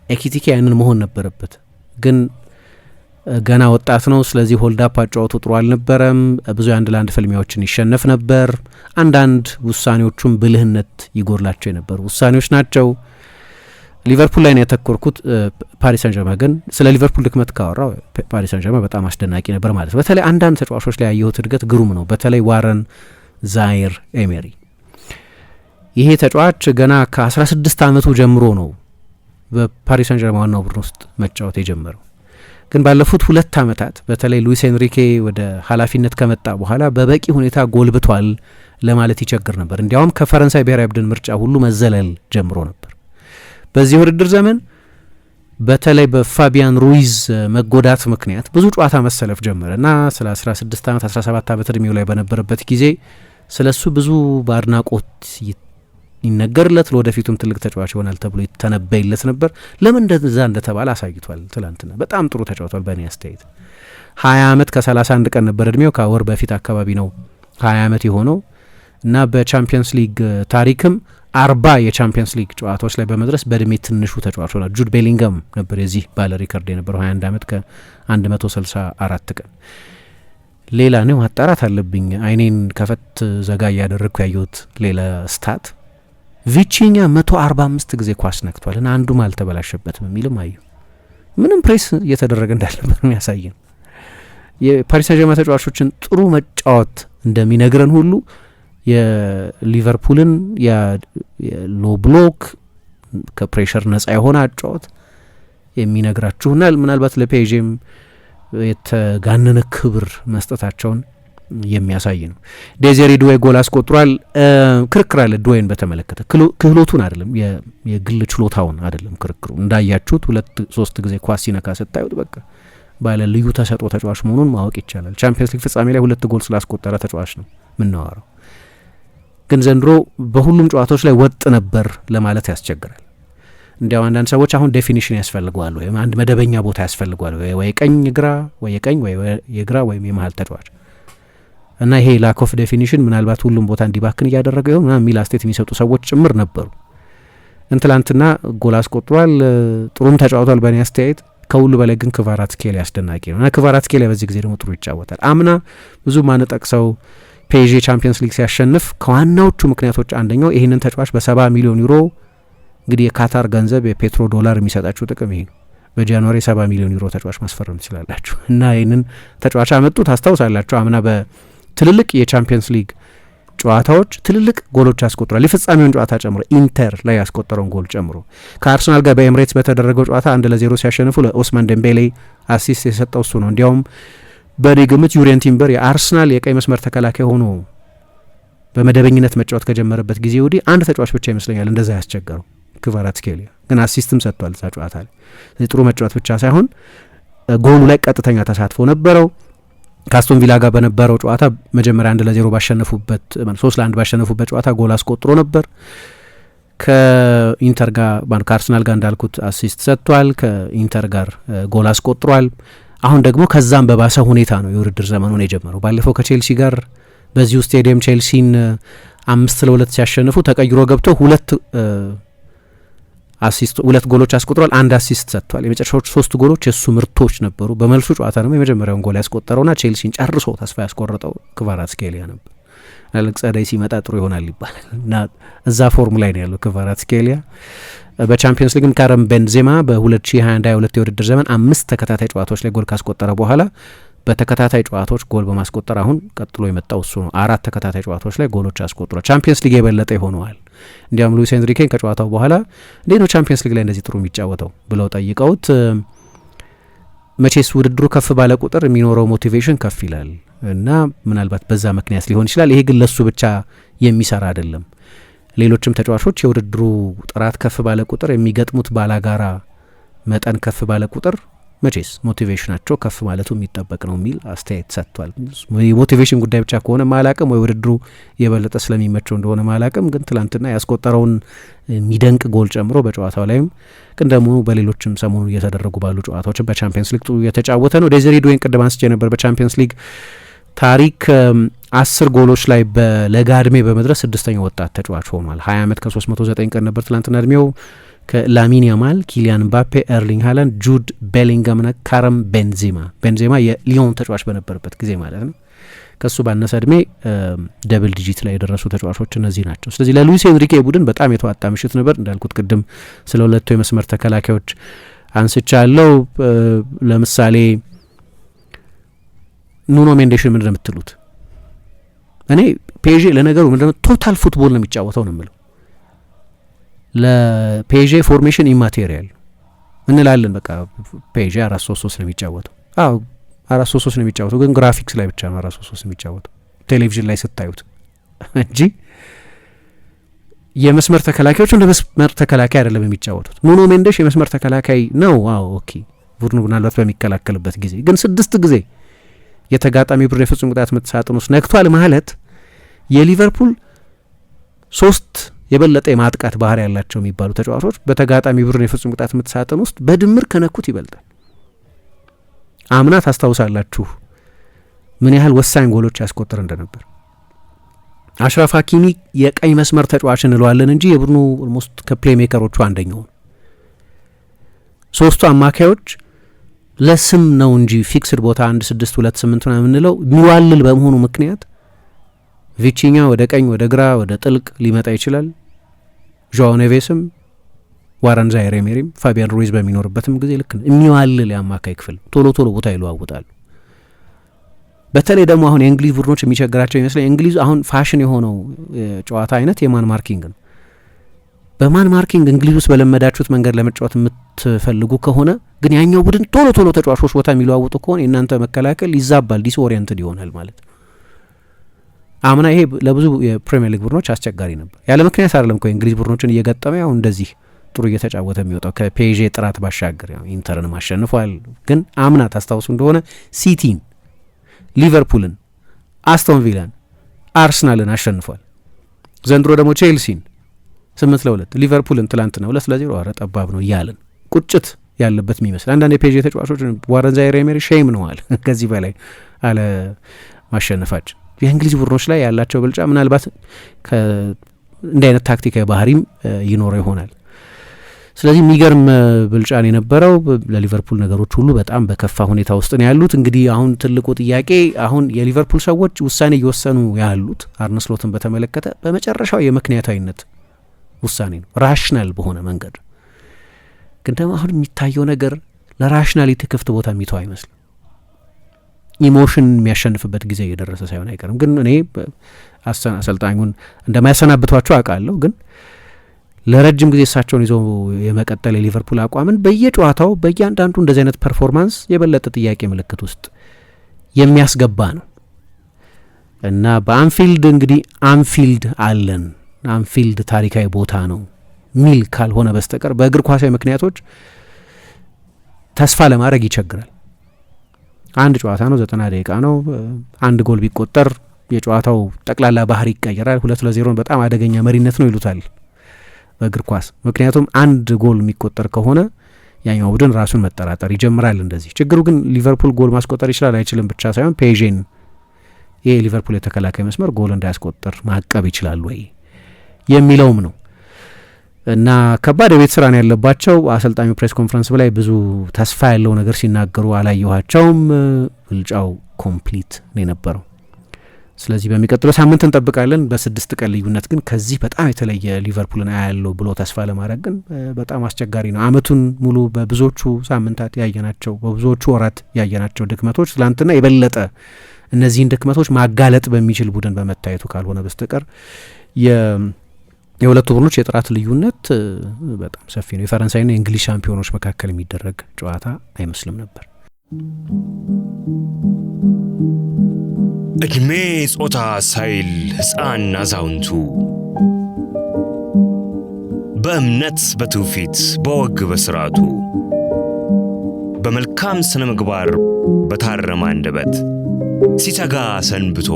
ኤኪቲኬ ያንን መሆን ነበረበት፣ ግን ገና ወጣት ነው። ስለዚህ ሆልዳፕ አጫወቱ ጥሩ አልነበረም። ብዙ የአንድ ለአንድ ፍልሚያዎችን ይሸነፍ ነበር። አንዳንድ ውሳኔዎቹም ብልህነት ይጎድላቸው የነበሩ ውሳኔዎች ናቸው። ሊቨርፑል ላይ ነው ያተኮርኩት። ፓሪስ ሳን ጀርመን ግን ስለ ሊቨርፑል ድክመት ካወራው ፓሪስ ሳን ጀርመን በጣም አስደናቂ ነበር ማለት ነው። በተለይ አንዳንድ ተጫዋቾች ላይ ያየሁት እድገት ግሩም ነው። በተለይ ዋረን ዛይር ኤሜሪ፣ ይሄ ተጫዋች ገና ከ16 ዓመቱ ጀምሮ ነው በፓሪስ ሳን ጀርመን ዋናው ቡድን ውስጥ መጫወት የጀመረው። ግን ባለፉት 2 ዓመታት በተለይ ሉዊስ ኤንሪኬ ወደ ኃላፊነት ከመጣ በኋላ በበቂ ሁኔታ ጎልብቷል ለማለት ይቸግር ነበር። እንዲያውም ከፈረንሳይ ብሔራዊ ቡድን ምርጫ ሁሉ መዘለል ጀምሮ ነበር። በዚህ ውድድር ዘመን በተለይ በፋቢያን ሩይዝ መጎዳት ምክንያት ብዙ ጨዋታ መሰለፍ ጀመረ እና ስለ 16 ዓመት 17 ዓመት እድሜው ላይ በነበረበት ጊዜ ስለሱ ብዙ በአድናቆት ይነገርለት ለወደፊቱም ትልቅ ተጫዋች ይሆናል ተብሎ ይተነበይለት ነበር። ለምን እንደዛ እንደተባለ አሳይቷል። ትላንትና በጣም ጥሩ ተጫውቷል። በእኔ አስተያየት 20 ዓመት ከ31 ቀን ነበር እድሜው። ከወር በፊት አካባቢ ነው 20 ዓመት የሆነው እና በቻምፒየንስ ሊግ ታሪክም 40 የቻምፒየንስ ሊግ ጨዋታዎች ላይ በመድረስ በእድሜ ትንሹ ተጫዋች ሆኗል። ጁድ ቤሊንገም ነበር የዚህ ባለ ሪከርድ የነበረው 21 ዓመት ከ164 ቀን። ሌላ ነው ማጣራት አለብኝ። አይኔን ከፈት ዘጋ እያደረግኩ ያየሁት ሌላ ስታት ቪቺኛ 145 ጊዜ ኳስ ነክቷል እና አንዱም አልተበላሸበትም የሚልም አየሁ። ምንም ፕሬስ እየተደረገ እንዳልነበር የሚያሳይ ነው። የፓሪስ ሰን ዠርማን ተጫዋቾችን ጥሩ መጫወት እንደሚነግረን ሁሉ የሊቨርፑልን የሎ ብሎክ ከፕሬሸር ነጻ የሆነ አጫወት የሚነግራችሁና ምናልባት ለፔዥም የተጋነነ ክብር መስጠታቸውን የሚያሳይ ነው። ዴዜሪ ዱዌ ጎል አስቆጥሯል። ክርክር አለ ዱዌን በተመለከተ ክህሎቱን አይደለም የግል ችሎታውን አይደለም ክርክሩ። እንዳያችሁት 2-3 ጊዜ ኳስ ሲነካ ስታዩት በቃ ባለ ልዩ ተሰጥኦ ተጫዋች መሆኑን ማወቅ ይቻላል። ቻምፒየንስ ሊግ ፍጻሜ ላይ 2 ጎል ስላስቆጠረ ተጫዋች ነው የምናወራው። ግን ዘንድሮ በሁሉም ጨዋታዎች ላይ ወጥ ነበር ለማለት ያስቸግራል። እንዲያው አንዳንድ ሰዎች አሁን ዴፊኒሽን ያስፈልገዋል ወይም አንድ መደበኛ ቦታ ያስፈልገዋል ወይ ቀኝ ግራ ወይ የቀኝ ወይ የግራ ወይም የመሀል ተጫዋች እና ይሄ ላክ ኦፍ ዴፊኒሽን ምናልባት ሁሉም ቦታ እንዲባክን እያደረገ ይሆን የሚል አስተያየት የሚሰጡ ሰዎች ጭምር ነበሩ። ትላንትና ጎል አስቆጥሯል፣ ጥሩም ተጫውቷል በእኔ አስተያየት። ከሁሉ በላይ ግን ክቫራትስኬሊያ አስደናቂ ነው እና ክቫራትስኬሊያ በዚህ ጊዜ ደግሞ ጥሩ ይጫወታል። አምና ብዙ ማንጠቅሰው ፔዤ ቻምፒየንስ ሊግ ሲያሸንፍ ከዋናዎቹ ምክንያቶች አንደኛው ይህንን ተጫዋች በ70 ሚሊዮን ዩሮ እንግዲህ የካታር ገንዘብ የፔትሮ ዶላር የሚሰጣችሁ ጥቅም ይሄ ነው። በጃንዋሪ 70 ሚሊዮን ዩሮ ተጫዋች ማስፈረም ትችላላችሁ እና ይህንን ተጫዋች አመጡ። ታስታውሳላችሁ አምና በትልልቅ የቻምፒየንስ ሊግ ጨዋታዎች ትልልቅ ጎሎች አስቆጥሯል። የፍጻሜውን ጨዋታ ጨምሮ ኢንተር ላይ ያስቆጠረውን ጎል ጨምሮ ከአርሰናል ጋር በኤምሬትስ በተደረገው ጨዋታ 1-0 ሲያሸንፉ ለኦስማን ደምቤሌ አሲስት የሰጠው እሱ ነው። እንዲያውም በኔ ግምት ዩሪየን ቲምበር የአርሰናል የቀይ መስመር ተከላካይ ሆኖ በመደበኝነት መጫወት ከጀመረበት ጊዜ ወዲህ አንድ ተጫዋች ብቻ ይመስለኛል እንደዛ ያስቸገረው ክቫራትስኬሊያ። ግን አሲስትም ሰጥቷል እዛ ጨዋታ ላይ። ጥሩ መጫወት ብቻ ሳይሆን ጎሉ ላይ ቀጥተኛ ተሳትፎ ነበረው። ከአስቶን ቪላ ጋር በነበረው ጨዋታ መጀመሪያ 1-0 ባሸነፉበት 3-1 ባሸነፉበት ጨዋታ ጎል አስቆጥሮ ነበር። ከኢንተር ጋር ከአርሰናል ጋር እንዳልኩት አሲስት ሰጥቷል። ከኢንተር ጋር ጎል አስቆጥሯል። አሁን ደግሞ ከዛም በባሰ ሁኔታ ነው የውድድር ዘመኑን የጀመረው። ባለፈው ከቼልሲ ጋር በዚሁ ስቴዲየም ቼልሲን 5-2 ሲያሸንፉ ተቀይሮ ገብቶ ሁለት ጎሎች አስቆጥሯል። 1 አሲስት ሰጥቷል። የመጨረሻዎቹ 3 ጎሎች የእሱ ምርቶች ነበሩ። በመልሱ ጨዋታ ደግሞ የመጀመሪያውን ጎል ያስቆጠረውና ቼልሲን ጨርሶ ተስፋ ያስቆረጠው ክቫራትስኬሊያ ነበር። ጸደይ ሲመጣ ጥሩ ይሆናል ይባላል እና እዛ ፎርም ላይ ነው ያለው ክቫራትስኬሊያ። በቻምፒየንስ ሊግም ካረም ቤንዜማ በ2021-22 የውድድር ዘመን 5 ተከታታይ ጨዋታዎች ላይ ጎል ካስቆጠረ በኋላ በተከታታይ ጨዋታዎች ጎል በማስቆጠር አሁን ቀጥሎ የመጣው እሱ ነው። 4 ተከታታይ ጨዋታዎች ላይ ጎሎች አስቆጥሯል። ቻምፒየንስ ሊግ የበለጠ ይሆነዋል። እንዲያውም ሉዊስ ኤንሪኬን ከጨዋታው በኋላ እንዴት ነው ቻምፒየንስ ሊግ ላይ እንደዚህ ጥሩ የሚጫወተው ብለው ጠይቀውት መቼስ ውድድሩ ከፍ ባለ ቁጥር የሚኖረው ሞቲቬሽን ከፍ ይላል እና ምናልባት በዛ ምክንያት ሊሆን ይችላል። ይሄ ግን ለሱ ብቻ የሚሰራ አይደለም። ሌሎችም ተጫዋቾች የውድድሩ ጥራት ከፍ ባለ ቁጥር የሚገጥሙት ባላጋራ መጠን ከፍ ባለ ቁጥር መቼስ ሞቲቬሽናቸው ከፍ ማለቱ የሚጠበቅ ነው የሚል አስተያየት ሰጥቷል። የሞቲቬሽን ጉዳይ ብቻ ከሆነ ማላቅም ወይ ውድድሩ የበለጠ ስለሚመቸው እንደሆነ ማላቅም፣ ግን ትላንትና ያስቆጠረውን የሚደንቅ ጎል ጨምሮ በጨዋታው ላይም ግን ደግሞ በሌሎችም ሰሞኑ እየተደረጉ ባሉ ጨዋታዎችን በቻምፒየንስ ሊግ እየተጫወተ ነው። ዴዚሬ ዱዌን ቅድም አንስቼ ነበር። በቻምፒየንስ ሊግ ታሪክ 10 ጎሎች ላይ በለጋ እድሜ በመድረስ 6ኛው ወጣት ተጫዋች ሆኗል። 20 ዓመት ከ309 ቀን ነበር ትላንትና እድሜው። ከላሚን ያማል፣ ኪሊያን ምባፔ፣ ኤርሊንግ ሃላንድ፣ ጁድ ቤሊንጋም ና ካረም ቤንዜማ የሊዮን ተጫዋች በነበረበት ጊዜ ማለት ነው። ከሱ ባነሰ እድሜ ደብል ዲጂት ላይ የደረሱ ተጫዋቾች እነዚህ ናቸው። ስለዚህ ለሉዊስ ኤንሪኬ ቡድን በጣም የተዋጣ ምሽት ነበር። እንዳልኩት ቅድም ስለ ሁለቱ የመስመር ተከላካዮች አንስቻለሁ። ለምሳሌ ኑኖ ሜንዴሽን ምንድን ነው የምትሉት? እኔ ፔዤ ለነገሩ ምንድነው ቶታል ፉትቦል ነው የሚጫወተው ነው የምለው። ለፔዤ ፎርሜሽን ኢማቴሪያል እንላለን። በቃ ፔዤ 4-3-3 ነው የሚጫወተው። 4-3-3 ነው የሚጫወተው፣ ግን ግራፊክስ ላይ ብቻ ነው 4-3-3 ነው የሚጫወተው ቴሌቪዥን ላይ ስታዩት እንጂ የመስመር ተከላካዮች እንደ መስመር ተከላካይ አይደለም የሚጫወቱት። ኑኖ ሜንዴሽ የመስመር ተከላካይ ነው። ኦኬ ቡድኑ ምናልባት በሚከላከልበት ጊዜ ግን 6 ጊዜ የተጋጣሚ ቡድን የፍጹም ቅጣት ምት ሳጥን ውስጥ ነክቷል ማለት የሊቨርፑል 3 የበለጠ የማጥቃት ባህሪ ያላቸው የሚባሉ ተጫዋቾች በተጋጣሚ ቡድን የፍጹም ቅጣት ምት ሳጥን ውስጥ በድምር ከነኩት ይበልጣል። አምና ታስታውሳላችሁ ምን ያህል ወሳኝ ጎሎች ያስቆጥር እንደነበር። አሽራፍ ሀኪሚ የቀኝ መስመር ተጫዋች እንለዋለን እንጂ የቡድኑ ኦልሞስት ከፕሌይ ሜከሮቹ አንደኛው ነው። 3ቱ አማካዮች ለስም ነው እንጂ ፊክስድ ቦታ 1-6-2-8 ምናምን የምንለው የሚዋልል በመሆኑ ምክንያት ቪቺኛ ወደ ቀኝ ወደ ግራ ወደ ጥልቅ ሊመጣ ይችላል። ጆao ኔቬስም ዋረን ዛይሬ-ኤሜሪም ፋቢያን ሩይዝ በሚኖርበትም ጊዜ ልክ ነው የሚዋልል የአማካይ ክፍል ቶሎ ቦታ ይለዋውጣሉ። በተለይ ደግሞ አሁን የእንግሊዝ ቡድኖች የሚቸግራቸው ይመስለኝ እንግሊዝ አሁን ፋሽን የሆነው ጨዋታ አይነት የማን ማርኪንግ ነው። በማን ማርኪንግ እንግሊዝ ውስጥ በለመዳችሁት መንገድ ለመጫወት የምትፈልጉ ከሆነ ግን ያኛው ቡድን ቶሎ ተጫዋቾች ቦታ የሚለዋውጡ ከሆነ የእናንተ መከላከል ይዛባል፣ ዲስኦሪየንትድ ይሆናል ማለት ነው። አምና ይሄ ለብዙ የፕሪሚየር ሊግ ቡድኖች አስቸጋሪ ነበር። ያለ ምክንያት አይደለም እኮ የእንግሊዝ ቡድኖችን እየገጠመ ያው እንደዚህ ጥሩ እየተጫወተ የሚወጣው ከፔዤ ጥራት ባሻገር ያው ኢንተርን አሸንፏል። ግን አምና ታስታውሱ እንደሆነ ሲቲን፣ ሊቨርፑልን፣ አስቶን ቪላን፣ አርሰናልን አሸንፏል። ዘንድሮ ደግሞ ቼልሲን 8-2 ሊቨርፑልን ትላንትና 2-0 ኧረ ጠባብ ነው እያለን ቁጭት ያለበት የሚመስል አንዳንድ የፔዤ ተጫዋቾች ዋረን ዛይሬ-ኤሜሪ ሼም ነዋል ከዚህ በላይ አለ ማሸነፋችን። የእንግሊዝ ቡድኖች ላይ ያላቸው ብልጫ ምናልባት እንዲህ አይነት ታክቲካዊ ባህሪም ይኖረው ይሆናል። ስለዚህ የሚገርም ብልጫን የነበረው ለሊቨርፑል ነገሮች ሁሉ በጣም በከፋ ሁኔታ ውስጥ ነው ያሉት። እንግዲህ አሁን ትልቁ ጥያቄ አሁን የሊቨርፑል ሰዎች ውሳኔ እየወሰኑ ያሉት አርነ ስሎትን በተመለከተ በመጨረሻው የምክንያታዊነት ውሳኔ ነው፣ ራሽናል በሆነ መንገድ። ግን ደግሞ አሁን የሚታየው ነገር ለራሽናሊቲ ክፍት ቦታ የሚተው አይመስልም። ኢሞሽን የሚያሸንፍበት ጊዜ እየደረሰ ሳይሆን አይቀርም። ግን እኔ አሰልጣኙን እንደማያሰናብቷቸው አውቃለሁ። ግን ለረጅም ጊዜ እሳቸውን ይዞ የመቀጠል የሊቨርፑል አቋምን በየጨዋታው በእያንዳንዱ እንደዚህ አይነት ፐርፎርማንስ የበለጠ ጥያቄ ምልክት ውስጥ የሚያስገባ ነው እና በአንፊልድ እንግዲህ አንፊልድ አለን፣ አንፊልድ ታሪካዊ ቦታ ነው ሚል ካልሆነ በስተቀር በእግር ኳሳዊ ምክንያቶች ተስፋ ለማድረግ ይቸግራል። አንድ ጨዋታ ነው፣ 90 ደቂቃ ነው። አንድ ጎል ቢቆጠር የጨዋታው ጠቅላላ ባህሪ ይቀየራል። 2-0 በጣም አደገኛ መሪነት ነው ይሉታል በእግር ኳስ። ምክንያቱም አንድ ጎል የሚቆጠር ከሆነ ያኛው ቡድን ራሱን መጠራጠር ይጀምራል። እንደዚህ ችግሩ ግን ሊቨርፑል ጎል ማስቆጠር ይችላል አይችልም ብቻ ሳይሆን ፔዤን ይሄ ሊቨርፑል የተከላካይ መስመር ጎል እንዳያስቆጠር ማቀብ ይችላል ወይ የሚለውም ነው እና ከባድ የቤት ስራ ነው ያለባቸው። አሰልጣኙ ፕሬስ ኮንፈረንስ ላይ ብዙ ተስፋ ያለው ነገር ሲናገሩ አላየኋቸውም። ብልጫው ኮምፕሊት ነው የነበረው። ስለዚህ በሚቀጥለው ሳምንት እንጠብቃለን። በ6 ቀን ልዩነት ግን ከዚህ በጣም የተለየ ሊቨርፑልን አያለው ብሎ ተስፋ ለማድረግ ግን በጣም አስቸጋሪ ነው። አመቱን ሙሉ በብዙዎቹ ሳምንታት ያየናቸው በብዙዎቹ ወራት ያየናቸው ድክመቶች ትላንትና የበለጠ እነዚህን ድክመቶች ማጋለጥ በሚችል ቡድን በመታየቱ ካልሆነ በስተቀር የሁለቱ ቡድኖች የጥራት ልዩነት በጣም ሰፊ ነው። የፈረንሳይና የእንግሊዝ ሻምፒዮኖች መካከል የሚደረግ ጨዋታ አይመስልም ነበር። እድሜ ጾታ ሳይል ሕፃን አዛውንቱ በእምነት በትውፊት በወግ በስርዓቱ በመልካም ስነ ምግባር በታረመ አንደበት ሲተጋ ሰንብቶ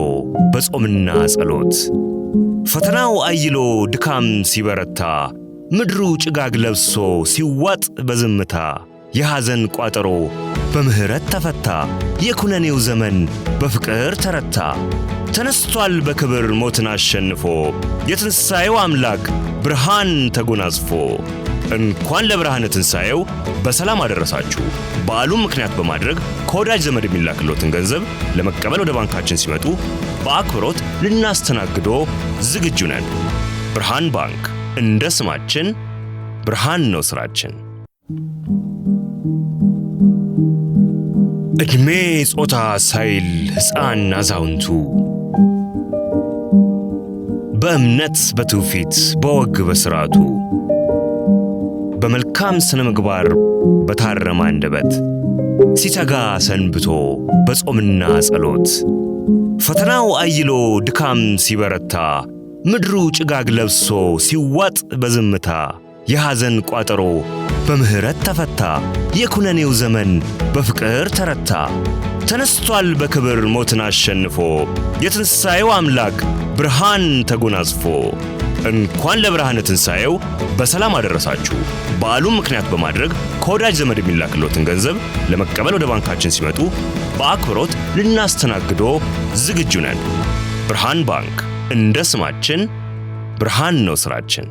በጾምና ጸሎት ፈተናው አይሎ ድካም ሲበረታ ምድሩ ጭጋግ ለብሶ ሲዋጥ በዝምታ የሐዘን ቋጠሮ በምህረት ተፈታ የኩነኔው ዘመን በፍቅር ተረታ ተነስቷል በክብር ሞትን አሸንፎ የትንሣኤው አምላክ ብርሃን ተጎናጽፎ እንኳን ለብርሃነ ትንሣኤው በሰላም አደረሳችሁ። በዓሉን ምክንያት በማድረግ ከወዳጅ ዘመድ የሚላክሎትን ገንዘብ ለመቀበል ወደ ባንካችን ሲመጡ በአክብሮት ልናስተናግዶ ዝግጁ ነን። ብርሃን ባንክ፣ እንደ ስማችን ብርሃን ነው ስራችን። እድሜ ጾታ ሳይል ሕፃን አዛውንቱ በእምነት በትውፊት በወግ በስርዓቱ በመልካም ስነ ምግባር በታረመ አንደበት ሲተጋ ሰንብቶ በጾምና ጸሎት ፈተናው አይሎ ድካም ሲበረታ ምድሩ ጭጋግ ለብሶ ሲዋጥ በዝምታ የሐዘን ቋጠሮ በምህረት ተፈታ። የኩነኔው ዘመን በፍቅር ተረታ። ተነስቷል በክብር ሞትን አሸንፎ የትንሣኤው አምላክ ብርሃን ተጎናጽፎ። እንኳን ለብርሃነ ትንሣኤው በሰላም አደረሳችሁ። በዓሉን ምክንያት በማድረግ ከወዳጅ ዘመድ የሚላክሎትን ገንዘብ ለመቀበል ወደ ባንካችን ሲመጡ በአክብሮት ልናስተናግዶ ዝግጁ ነን። ብርሃን ባንክ፣ እንደ ስማችን ብርሃን ነው ስራችን።